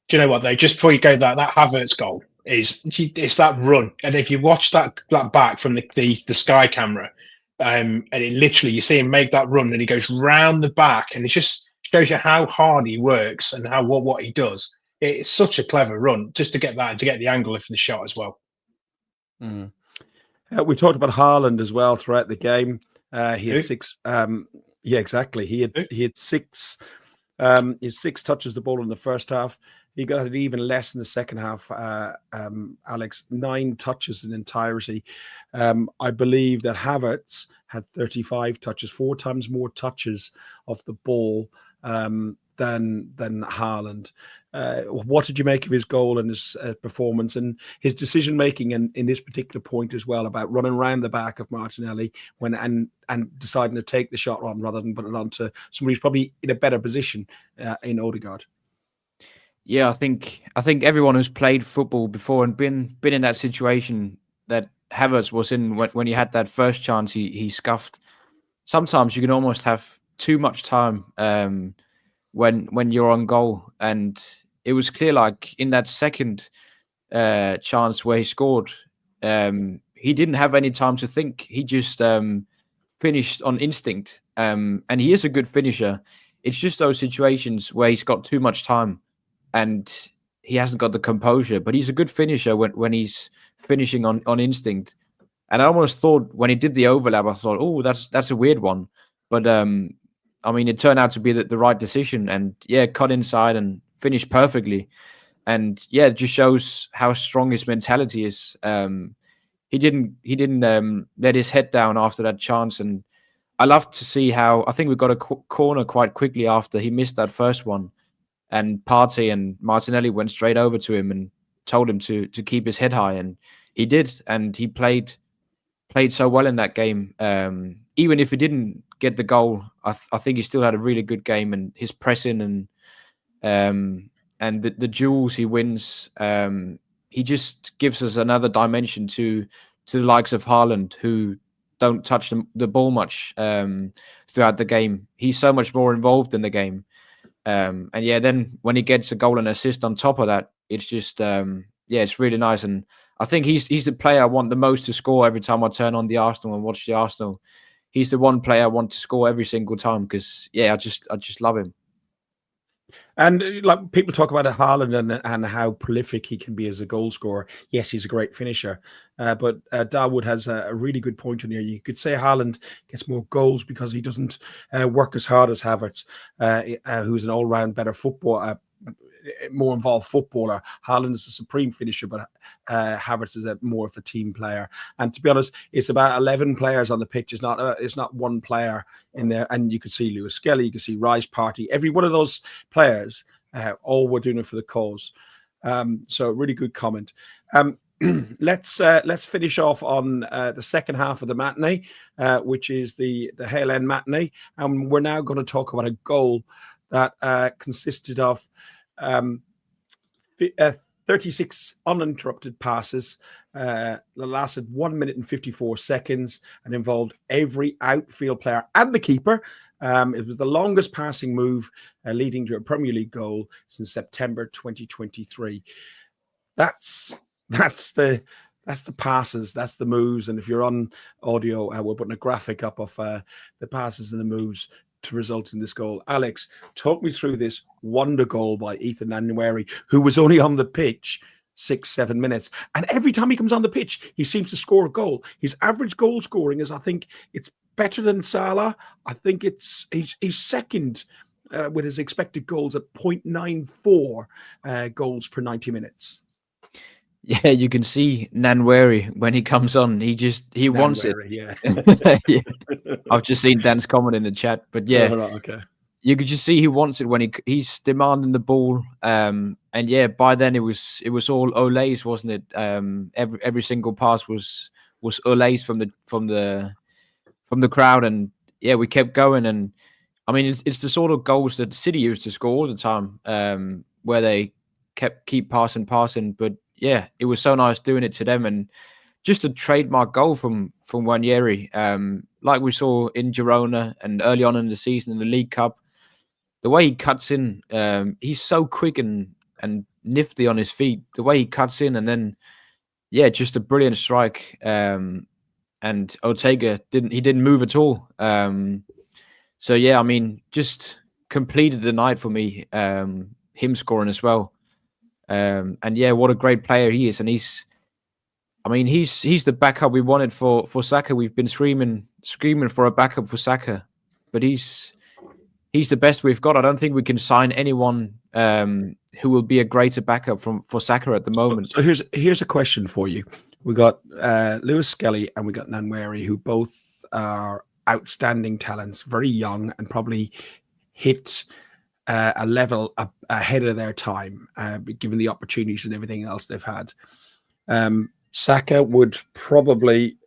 Do you know what, though? Just before you go, that Havertz goal it's that run, and if you watch that back from the sky camera, and it literally, you see him make that run, and he goes round the back, and it just shows you how hard he works and how what he does. It's such a clever run just to get that and to get the angle for the shot as well. Mm. We talked about Haaland as well throughout the game. He had six. Yeah, exactly. He had six. His 6 touches the ball in the first half. He got it even less in the second half. Alex, 9 touches in entirety. I believe that Havertz had 35 touches, 4 times more touches of the ball than Haaland. What did you make of his goal and his performance and his decision making in this particular point as well, about running around the back of Martinelli and deciding to take the shot on rather than put it on to somebody who's probably in a better position in Odegaard? Yeah, I think everyone who's played football before and been in that situation that Havertz was in when he had that first chance he scuffed. Sometimes you can almost have too much time when you're on goal, and it was clear, like in that second chance where he scored, he didn't have any time to think. He just finished on instinct, and he is a good finisher. It's just those situations where he's got too much time and he hasn't got the composure, but he's a good finisher when he's finishing on instinct. And I almost thought when he did the overlap, I thought, oh, that's a weird one. But I mean, it turned out to be the right decision, and yeah, cut inside and finished perfectly. And yeah, it just shows how strong his mentality is. He didn't let his head down after that chance, and I love to see how I think we got a corner quite quickly after he missed that first one. And Partey and Martinelli went straight over to him and told him to keep his head high, and he did. And he played so well in that game. Even if he didn't get the goal, I think he still had a really good game, and his pressing and the duels he wins. He just gives us another dimension to the likes of Haaland, who don't touch the ball much throughout the game. He's so much more involved in the game. And yeah, then when he gets a goal and assist on top of that, it's just it's really nice. And I think he's the player I want the most to score every time I turn on the Arsenal and watch the Arsenal. He's the one player I want to score every single time because I just love him. And like people talk about Haaland and how prolific he can be as a goal scorer. Yes, he's a great finisher. But Darwood has a really good point in here. You could say Haaland gets more goals because he doesn't work as hard as Havertz, who's an all-round better footballer, more involved footballer. Haaland is a supreme finisher, but Havertz is more of a team player. And to be honest, it's about 11 players on the pitch. It's not one player in there. And you can see Lewis Skelly, you can see Rice, Partey. Every one of those players, all were doing it for the cause. So really good comment. Let's finish off on the second half of the matinee, which is the Hale End matinee, and we're now going to talk about a goal that consisted of 36 uninterrupted passes that lasted 1 minute and 54 seconds and involved every outfield player and the keeper. It was the longest passing move leading to a Premier League goal since September 2023. That's the passes, that's the moves. And if you're on audio, we're putting a graphic up of the passes and the moves to result in this goal. Alex, talk me through this wonder goal by Ethan Nwaneri, who was only on the pitch 6-7 minutes. And every time he comes on the pitch, he seems to score a goal. His average goal scoring is, I think, it's better than Salah. I think he's second with his expected goals at 0.94 goals per 90 minutes. Yeah, you can see Nwaneri when he comes on. He wants it. Yeah. Yeah. I've just seen Dan's comment in the chat, but yeah. Oh, right, okay. you could just see he wants it when he's demanding the ball. And yeah, by then it was all Ole's, wasn't it? Every single pass was Ole's from the crowd, and yeah, we kept going. And I mean, it's the sort of goals that City used to score all the time, where they keep passing. But yeah, it was so nice doing it to them, and just a trademark goal from Wanyeri, like we saw in Girona and early on in the season in the League Cup. The way he cuts in, he's so quick and nifty on his feet. The way he cuts in, and then yeah, just a brilliant strike. And Ortega didn't move at all. So yeah, I mean, just completed the night for me. Him scoring as well. And yeah, what a great player he is. And he's the backup we wanted for Saka. We've been screaming for a backup for Saka, but he's the best we've got. I don't think we can sign anyone who will be a greater backup for Saka at the moment. So here's a question for you. We got Lewis Skelly and we got Nwaneri, who both are outstanding talents, very young, and probably hit a level ahead of their time, given the opportunities and everything else they've had. Saka would probably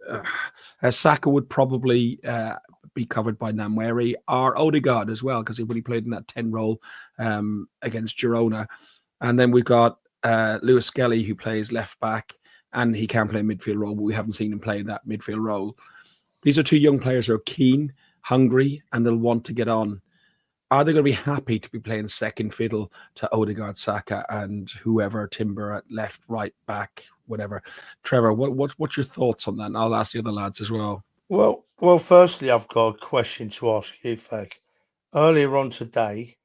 be covered by Nwaneri or Odegaard as well, because he played in that 10 role against Girona. And then we've got Lewis Skelly, who plays left back, and he can play a midfield role, but we haven't seen him play that midfield role. These are two young players who are keen, hungry, and they'll want to get on. Are they going to be happy to be playing second fiddle to Odegaard, Saka, and whoever, Timber at left, right, back, whatever? Trevor, what's your thoughts on that? And I'll ask the other lads as well. Well, firstly, I've got a question to ask you, Ferg. Earlier on today,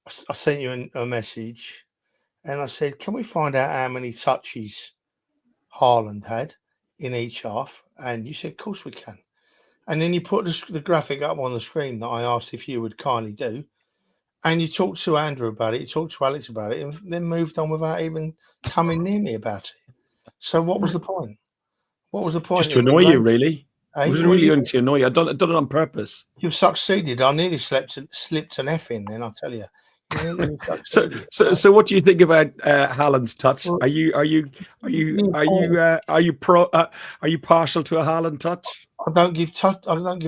I sent you a message, and I said, can we find out how many touches Haaland had in each half? And you said, of course we can. And then you put the graphic up on the screen that I asked if you would kindly do. And you talked to Andrew about it, you talked to Alex about it, and then moved on without even coming near me about it. So what was the point? What was the point? Just to annoy you, really. Hey, it was really only to annoy you. I've done it on purpose. You've succeeded. I nearly slipped an F in then, I'll tell you. So what do you think about Haaland's touch? Are you partial to a Haaland touch? I don't give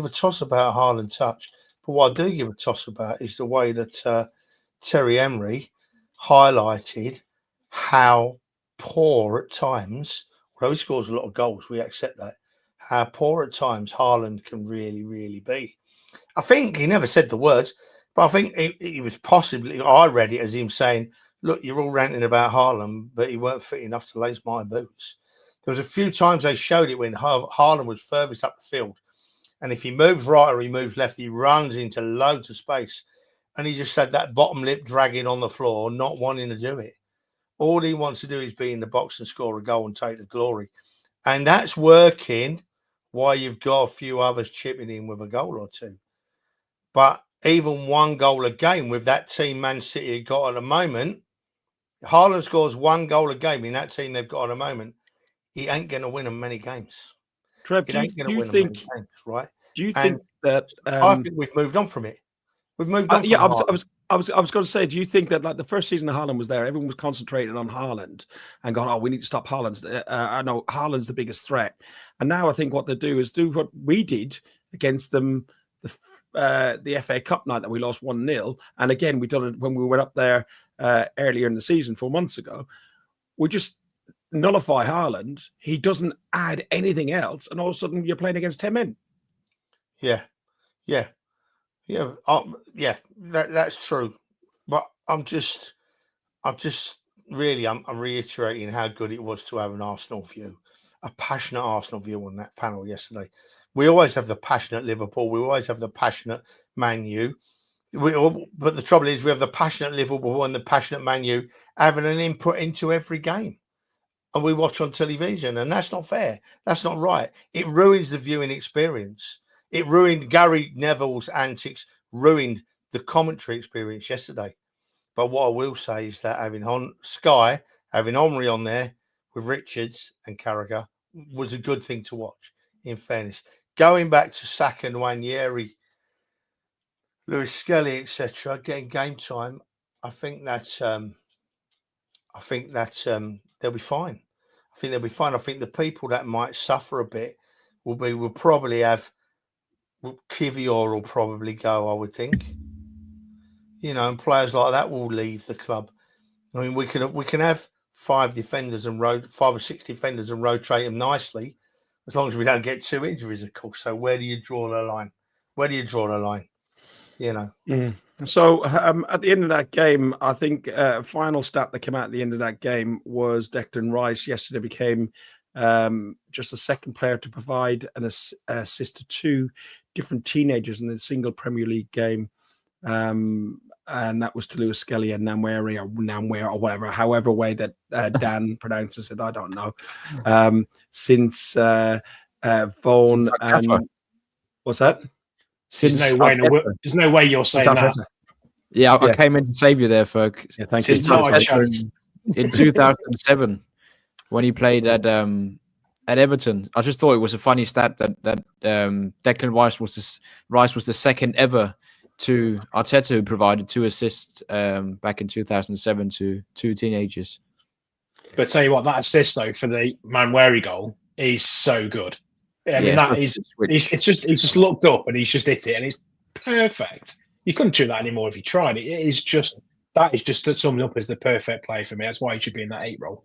a toss about a Haaland touch. But what I do give a toss about is the way that Terry Emery highlighted how poor at times, although he scores a lot of goals, we accept that, how poor at times Haaland can really, really be. I think he never said the words, but I think it was possibly, I read it as him saying, look, you're all ranting about Haaland, but he weren't fit enough to lace my boots. There was a few times they showed it when Haaland was furthest up the field. And if he moves right or he moves left, he runs into loads of space. And he just had that bottom lip dragging on the floor, not wanting to do it. All he wants to do is be in the box and score a goal and take the glory. And that's working while you've got a few others chipping in with a goal or two. But even one goal a game with that team Man City got at the moment, Haaland scores one goal a game in that team they've got at the moment, he ain't going to win them many games. Trev, do you think, games, right? Do you think that I think we've moved on from it? We've moved on. Yeah, I was going to say, do you think that like the first season of Haaland was there, everyone was concentrated on Haaland and going, oh, we need to stop Haaland. I know Haaland's the biggest threat. And now I think what they do is do what we did against them the FA Cup night that we lost 1-0. And again, we done it when we went up there earlier in the season 4 months ago. We just nullify Haaland. He doesn't add anything else. And all of a sudden you're playing against 10 men. Yeah. That's true. But I'm reiterating how good it was to have an Arsenal view, a passionate Arsenal view on that panel yesterday. We always have the passionate Liverpool. We always have the passionate Man U. But the trouble is we have the passionate Liverpool and the passionate Man U having an input into every game. And we watch on television, and that's not fair. That's not right. It ruins the viewing experience. It ruined Gary Neville's antics, ruined the commentary experience yesterday. But what I will say is that having Omri on there with Richards and Carragher was a good thing to watch, in fairness. Going back to Saka and Nwaneri, Lewis Skelly, etc., getting game time, I think that's they'll be fine. I think they'll be fine. I think the people that might suffer a bit will probably have Kivior will probably go, I would think. And players like that will leave the club. I mean, we can have 5 or 6 defenders and rotate them nicely, as long as we don't get 2 injuries, of course. So where do you draw the line? So at the end of that game, I think final stat that came out at the end of that game was Declan Rice yesterday became just the second player to provide an assist to 2 different teenagers in a single Premier League game. And that was to Lewis Skelly and Namwere or whatever, however way that Dan pronounces it, I don't know. Since Vaughan and what's that? There's no way you're saying that. Yeah, I came in to save you there, Ferg. Yeah, thank you. In 2007, when he played at Everton, I just thought it was a funny stat that Declan Rice was the second ever to Arteta, who provided 2 assists back in 2007 to 2 teenagers. But tell you what, that assist though for the Manweri goal is so good. I mean, that is he's just looked up and he's just hit it, and it's perfect. You couldn't do that anymore if you tried. That sums up as the perfect play for me. That's why he should be in that 8 role.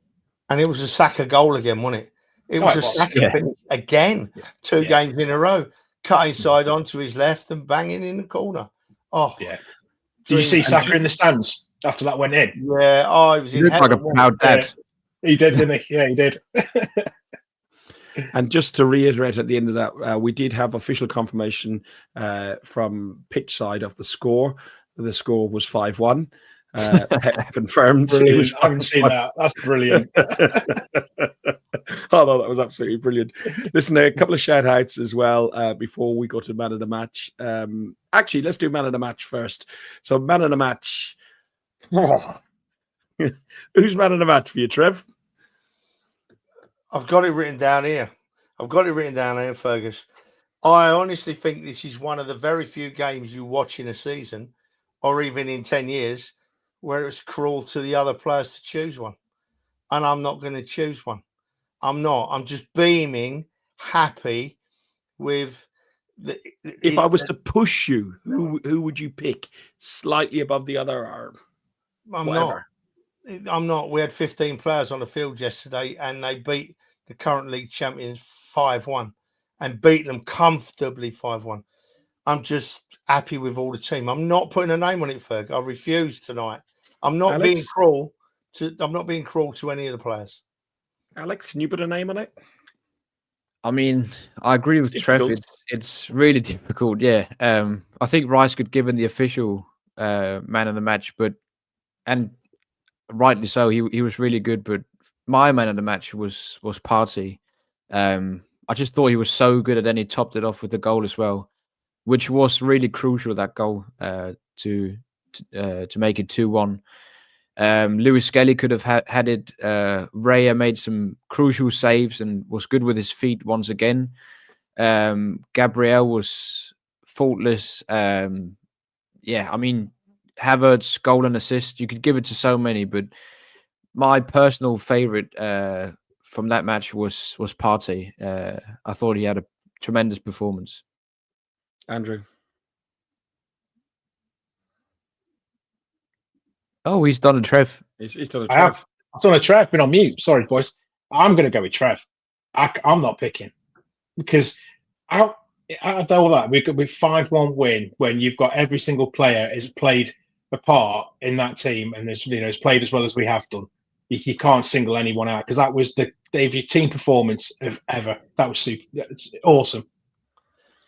And it was a Saka goal again, wasn't it? It was a Saka finish again, 2 games in a row, cutting side onto his left and banging in the corner. Oh, yeah. Did you see Saka in the stands after that went in? Yeah. He was in like a proud dad. Yeah. He did, didn't he? Yeah, he did. And just to reiterate at the end of that, we did have official confirmation from pitch side of the score. The score was 5-1. Confirmed. Brilliant. I haven't seen that. That's brilliant. Oh, no, that was absolutely brilliant. Listen, a couple of shout outs as well before we go to man of the match. Actually, let's do man of the match first. So, man of the match. Who's man of the match for you, Trev? I've got it written down here. Fergus. I honestly think this is one of the very few games you watch in a season, or even in 10 years, where it's cruel to the other players to choose one. And I'm not going to choose one. I'm not. I'm just beaming, happy with if I was to push you, who would you pick slightly above the other? Or I'm not. We had 15 players on the field yesterday, and they beat the current league champions 5-1 and beat them comfortably 5-1. I'm just happy with all the team. I'm not putting a name on it, Ferg. I refuse tonight. I'm not being cruel to any of the players. Alex, can you put a name on it? I mean, I agree with Trev. It's really difficult. Yeah, I think Rice could given the official man of the match, and rightly so. He was really good. But my man of the match was Partey. I just thought he was so good, and then he topped it off with the goal as well, which was really crucial. That goal to make it 2-1. Lewis Skelly could have had it. Raya made some crucial saves and was good with his feet once again. Gabriel was faultless. I mean, Havertz's goal and assist, you could give it to so many, but my personal favourite from that match was Partey. I thought he had a tremendous performance. Andrew? Oh, he's done a Trev. He's done a Trev. I've done a Trev. Been on mute. Sorry, boys. I'm going to go with Trev. I'm not picking because out of all that, we could be 5-1 win when you've got every single player has played a part in that team and has played as well as we have done. You can't single anyone out because that was your team performance of ever. That was super. That's awesome.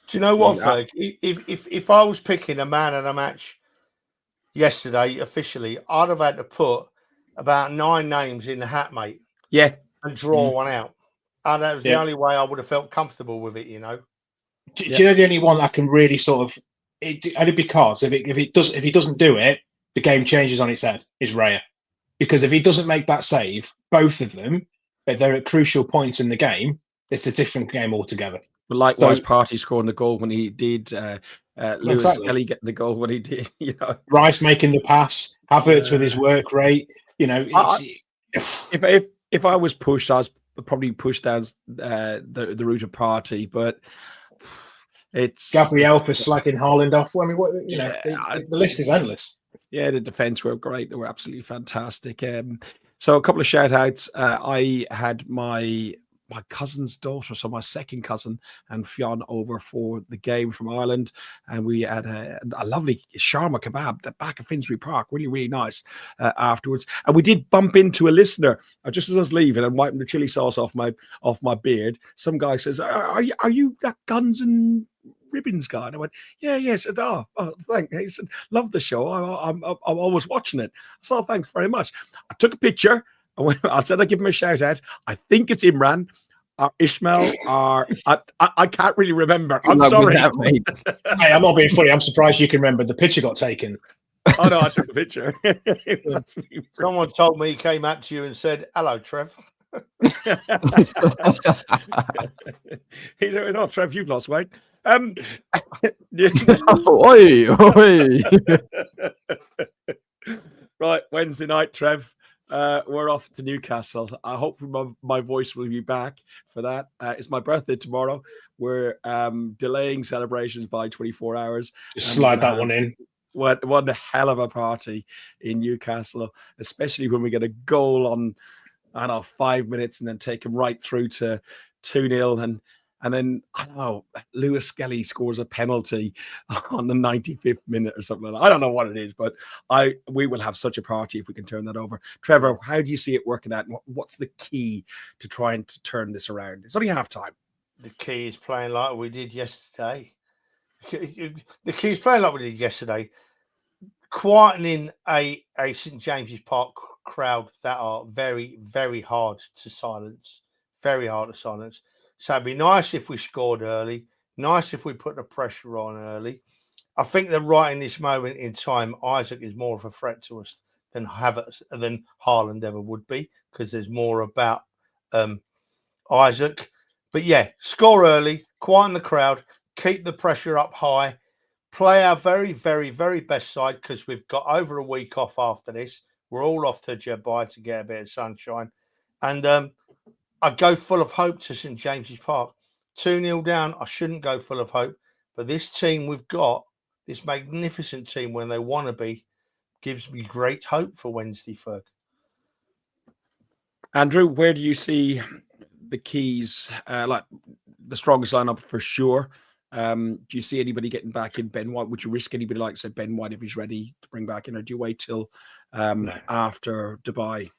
Do you know what, Ferg? If I was picking a man of the match yesterday officially, I'd have had to put about 9 names in the hat, mate. Yeah. And draw one out. And that was the only way I would have felt comfortable with it, you know. Do you know the only one that can really sort of because if he doesn't do it, the game changes on its head, is Raya. Because if he doesn't make that save, both of them, they're at crucial points in the game, it's a different game altogether. But likewise, So- Partey scoring the goal when he did. Lewis Exactly. Skelly getting the goal when he did. Rice making the pass, Havertz with his work rate. If I was pushed, I was probably pushed down the route of Partey, but Gabriel for slagging Haaland off. I mean, the list is endless. Yeah, the defense were great. They were absolutely fantastic. So a couple of shout outs. I had my cousin's daughter, so my second cousin and Fionn over for the game from Ireland. And we had a lovely shawarma kebab at the back of Finsbury Park. Really, really nice afterwards. And we did bump into a listener just as I was leaving and wiping the chili sauce off my beard. Some guy says, are you that Guns and Ribbons guy? And I went, yes. Oh, thanks. He said, love the show. I'm always watching it. So thanks very much. I took a picture. I said I'd give him a shout out. I think it's Imran or Ishmael or I can't really remember. I'm sorry. Hey, I'm not being funny. I'm surprised you can remember. The picture got taken. Oh no, I took the picture. Someone told me he came up to you and said, "Hello, Trev." He said, "Oh, Trev, you've lost weight." Oi. Right, Wednesday night, Trev. We're off to Newcastle. I hope my voice will be back for that. It's my birthday tomorrow. We're delaying celebrations by 24 hours. Just slide that one in. One hell of a party in Newcastle, especially when we get a goal on, 5 minutes and then take them right through to 2-0. And then, I don't know, Lewis Skelly scores a penalty on the 95th minute or something like that. I don't know what it is, but we will have such a party if we can turn that over. Trevor, how do you see it working out? And what's the key to trying to turn this around? It's only half time. The key is playing like we did yesterday. The key is playing like we did yesterday. Quietening a St. James's Park crowd that are very, very hard to silence. Very hard to silence. So it'd be nice if we scored early. Nice if we put the pressure on early. I think that right in this moment in time, Isaac is more of a threat to us than Haaland ever would be, because there's more about Isaac. But yeah, score early, quieten the crowd, keep the pressure up high, play our very, very, very best side, because we've got over a week off after this. We're all off to Dubai to get a bit of sunshine. And I go full of hope to St. James's Park. 2-0 down, I shouldn't go full of hope. But this team we've got, this magnificent team when they want to be, gives me great hope for Wednesday, Ferg. Andrew, where do you see the keys, like the strongest lineup for sure? Do you see anybody getting back in? Ben White? Would you risk anybody like, say, Ben White if he's ready to bring back in, or do you wait till after Dubai?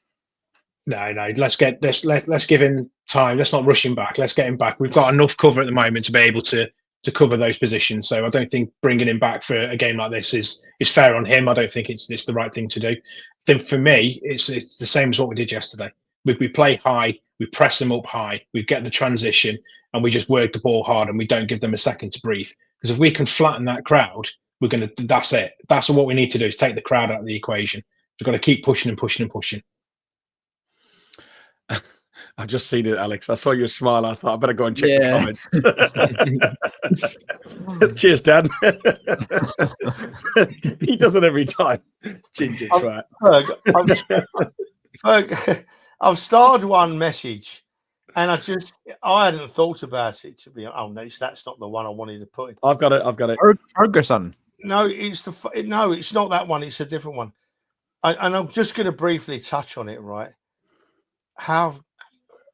No. Let's give him time. Let's not rush him back. Let's get him back. We've got enough cover at the moment to be able to cover those positions. So I don't think bringing him back for a game like this is fair on him. I don't think it's the right thing to do. I think for me, it's the same as what we did yesterday. We play high, we press them up high, we get the transition, and we just work the ball hard, and we don't give them a second to breathe. Because if we can flatten that crowd, that's it. That's what we need to do, is take the crowd out of the equation. We've got to keep pushing and pushing and pushing. I've just seen it, Alex. I saw your smile. I thought I better go and check the comments. Cheers, Dan. He does it every time. Ginger twat. Ferg, I've started one message, and I hadn't thought about it to be. Oh no, that's not the one I wanted to put in. I've got it. Fergus on. No, it's not that one. It's a different one. And I'm just going to briefly touch on it. Right, how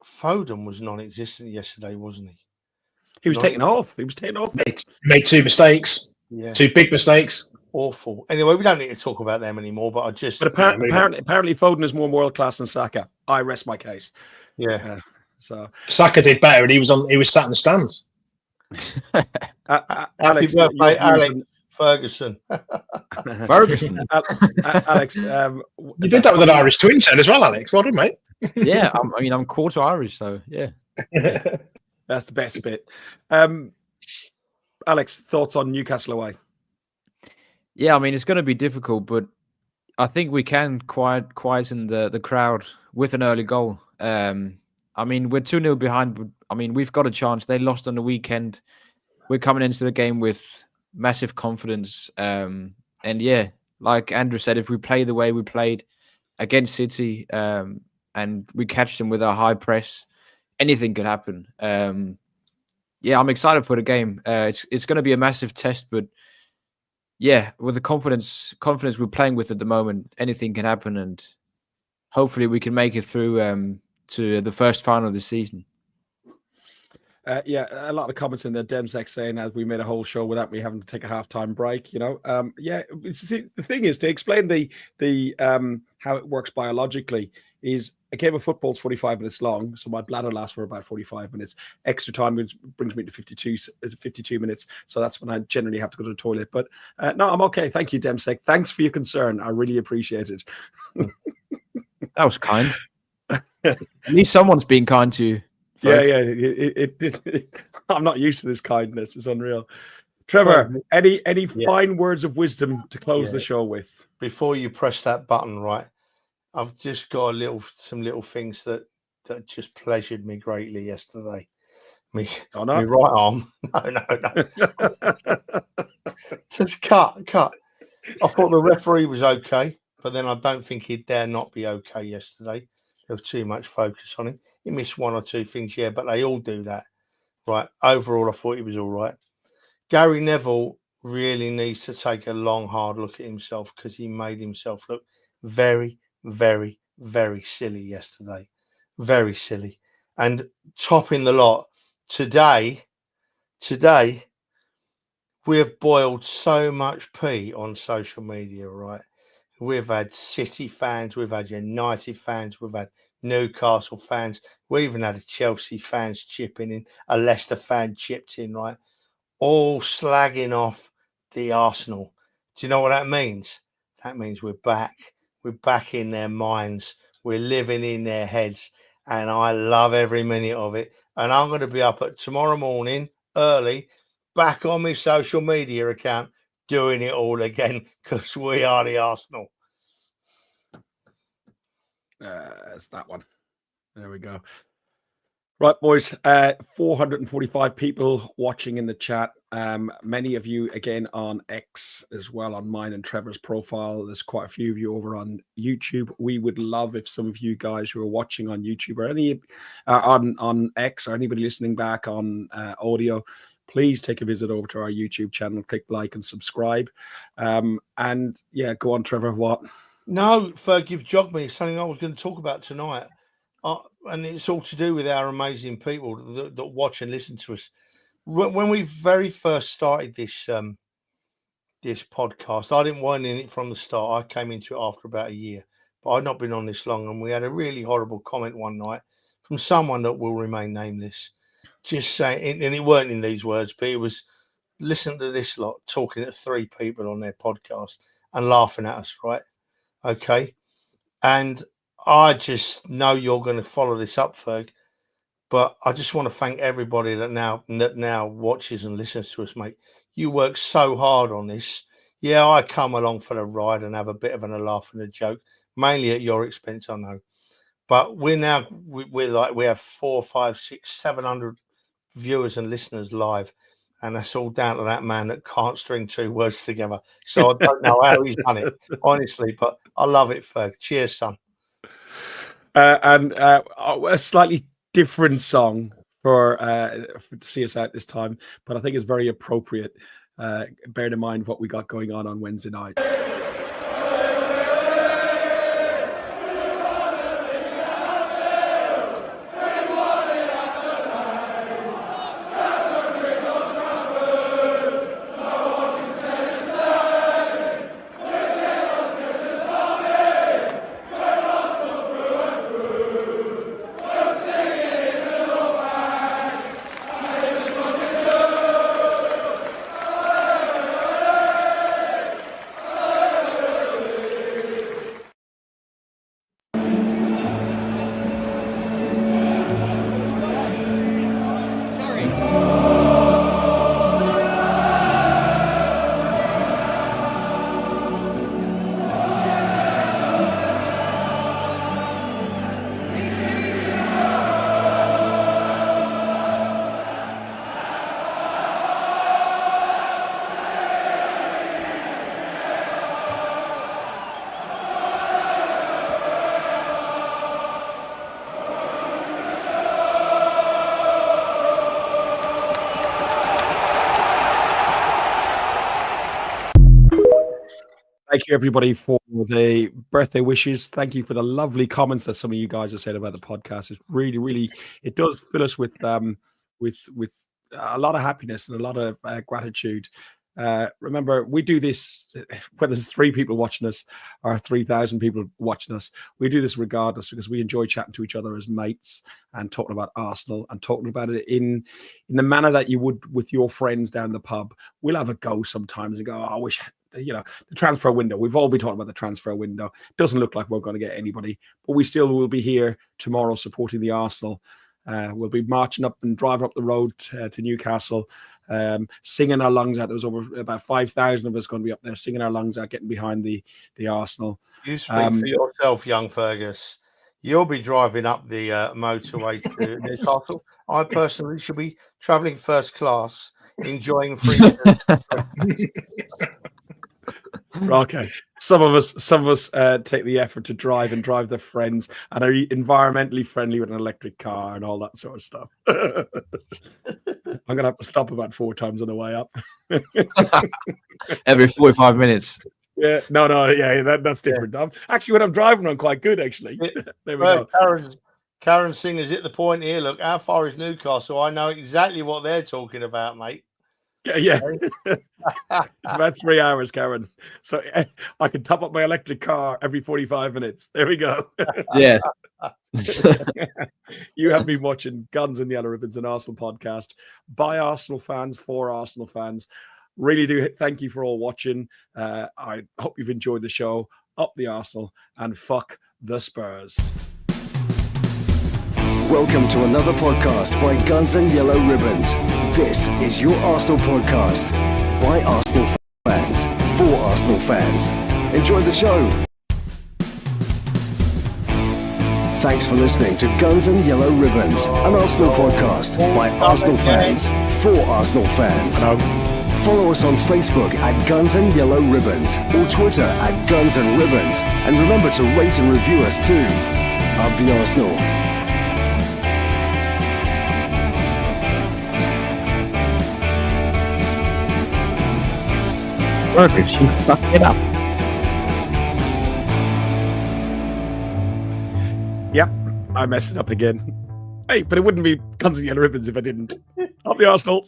Foden was non-existent yesterday, wasn't he? He was taken off. Made two mistakes. Yeah, two big mistakes. Awful. Anyway, we don't need to talk about them anymore. But apparently Foden is more world class than Saka. I rest my case. Yeah. So Saka did better, and he was sat in the stands. Alex, happy birthday, Alex Ferguson. Alex, you did that with an Irish twin son as well, Alex. Well done, mate. Yeah, I'm quarter Irish, so yeah. That's the best bit. Alex, thoughts on Newcastle away? Yeah, it's going to be difficult, but I think we can quieten the crowd with an early goal. We're 2-0 behind, but I mean, we've got a chance. They lost on the weekend. We're coming into the game with massive confidence. And yeah, like Andrew said, if we play the way we played against City and we catch them with our high press, anything could happen. Yeah, I'm excited for the game. It's going to be a massive test, but yeah, with the confidence we're playing with at the moment, anything can happen, and hopefully we can make it through to the first final of the season. Yeah, a lot of comments in there. Demsek saying as we made a whole show without me having to take a halftime break. Yeah, it's the thing is to explain the how it works biologically. Is a game of football is 45 minutes long, so my bladder lasts for about 45 minutes. Extra time brings me to 52 minutes, so that's when I generally have to go to the toilet. But no, I'm okay. Thank you, Demsek. Thanks for your concern. I really appreciate it. That was kind. At least someone's being kind to you. Yeah. I'm not used to this kindness. It's unreal. Trevor, any fine words of wisdom to close the show with? Before you press that button, right? I've just got some little things that just pleasured me greatly yesterday. My right arm. No. Just cut. I thought the referee was okay, but then I don't think he'd dare not be okay yesterday. There was too much focus on him. He missed one or two things, yeah, but they all do that. Right. Overall, I thought he was all right. Gary Neville really needs to take a long, hard look at himself because he made himself look very, very, very silly yesterday. Very silly. And topping the lot, today, we have boiled so much pee on social media, right? We've had City fans, we've had United fans, we've had Newcastle fans, we even had a Chelsea fans chipping in, a Leicester fan chipped in, right? All slagging off the Arsenal. Do you know what that means? That means we're back. We're back in their minds. We're living in their heads. And I love every minute of it. And I'm going to be up at tomorrow morning, early, back on my social media account, doing it all again because we are the Arsenal. It's that one. There we go. Right, boys. 445 people watching in the chat. Many of you again on X as well, on mine and Trevor's profile. There's quite a few of you over on YouTube. We would love if some of you guys who are watching on YouTube or any on X or anybody listening back on audio, please take a visit over to our YouTube channel, click like and subscribe. And yeah, go on, Trevor. What? No, Ferg, you've jogged me. It's something I was going to talk about tonight. And it's all to do with our amazing people that watch and listen to us. When we very first started this this podcast, I didn't want in it from the start. I came into it after about a year, but I'd not been on this long. And we had a really horrible comment one night from someone that will remain nameless, just saying, and it weren't in these words, but it was, listen to this lot talking at three people on their podcast and laughing at us, right? Okay. And I just know you're going to follow this up, Ferg, but I just want to thank everybody that now watches and listens to us, mate. You work so hard on this. Yeah, I come along for the ride and have a bit of a laugh and a joke, mainly at your expense, I know. But we have 4, 5, 6, 700 viewers and listeners live, and that's all down to that man that can't string two words together. So I don't know how he's done it, honestly, but I love it, Ferg. Cheers, son. And a slightly different song to see us out this time, but I think it's very appropriate, bearing in mind what we got going on Wednesday night. Thank you, everybody, for the birthday wishes. Thank you for the lovely comments that some of you guys have said about the podcast. It's really, really, it does fill us with a lot of happiness and a lot of gratitude. Remember, we do this whether there's 3 people watching us or 3,000 people watching us. We do this regardless because we enjoy chatting to each other as mates and talking about Arsenal and talking about it in the manner that you would with your friends down the pub. We'll have a go sometimes and go, oh, I wish, the transfer window. We've all been talking about the transfer window. Doesn't look like we're going to get anybody, but we still will be here tomorrow supporting the Arsenal. We'll be marching up and driving up the road to Newcastle, singing our lungs out. There was over about 5,000 of us going to be up there singing our lungs out, getting behind the Arsenal. You speak for yourself, young Fergus. You'll be driving up the motorway to Newcastle. I personally should be travelling first class, enjoying free. Okay. Some of us take the effort to drive their friends and are environmentally friendly with an electric car and all that sort of stuff. I'm going to have to stop about 4 times on the way up. Every 45 minutes. Yeah, that's different. Yeah. Actually, when I'm driving, I'm quite good, actually. There we go. Karen Singer's at the point here. Look, how far is Newcastle? I know exactly what they're talking about, mate. Yeah. It's about 3 hours, Karen. So I can top up my electric car every 45 minutes. There we go. Yeah. You have been watching Guns and Yellow Ribbons, an Arsenal podcast by Arsenal fans for Arsenal fans. Really do thank you for all watching. I hope you've enjoyed the show. Up the Arsenal and fuck the Spurs. Welcome to another podcast by Guns and Yellow Ribbons. This is your Arsenal podcast by Arsenal fans for Arsenal fans. Enjoy the show. Thanks for listening to Guns and Yellow Ribbons, an Arsenal podcast by Arsenal fans for Arsenal fans. Follow us on Facebook at Guns and Yellow Ribbons or Twitter at Guns and Ribbons. And remember to rate and review us too. Up the Arsenal. Fergus, you fucked it up. Yep, I messed it up again. Hey, but it wouldn't be Guns and Yellow Ribbons if I didn't. Up the Arsenal.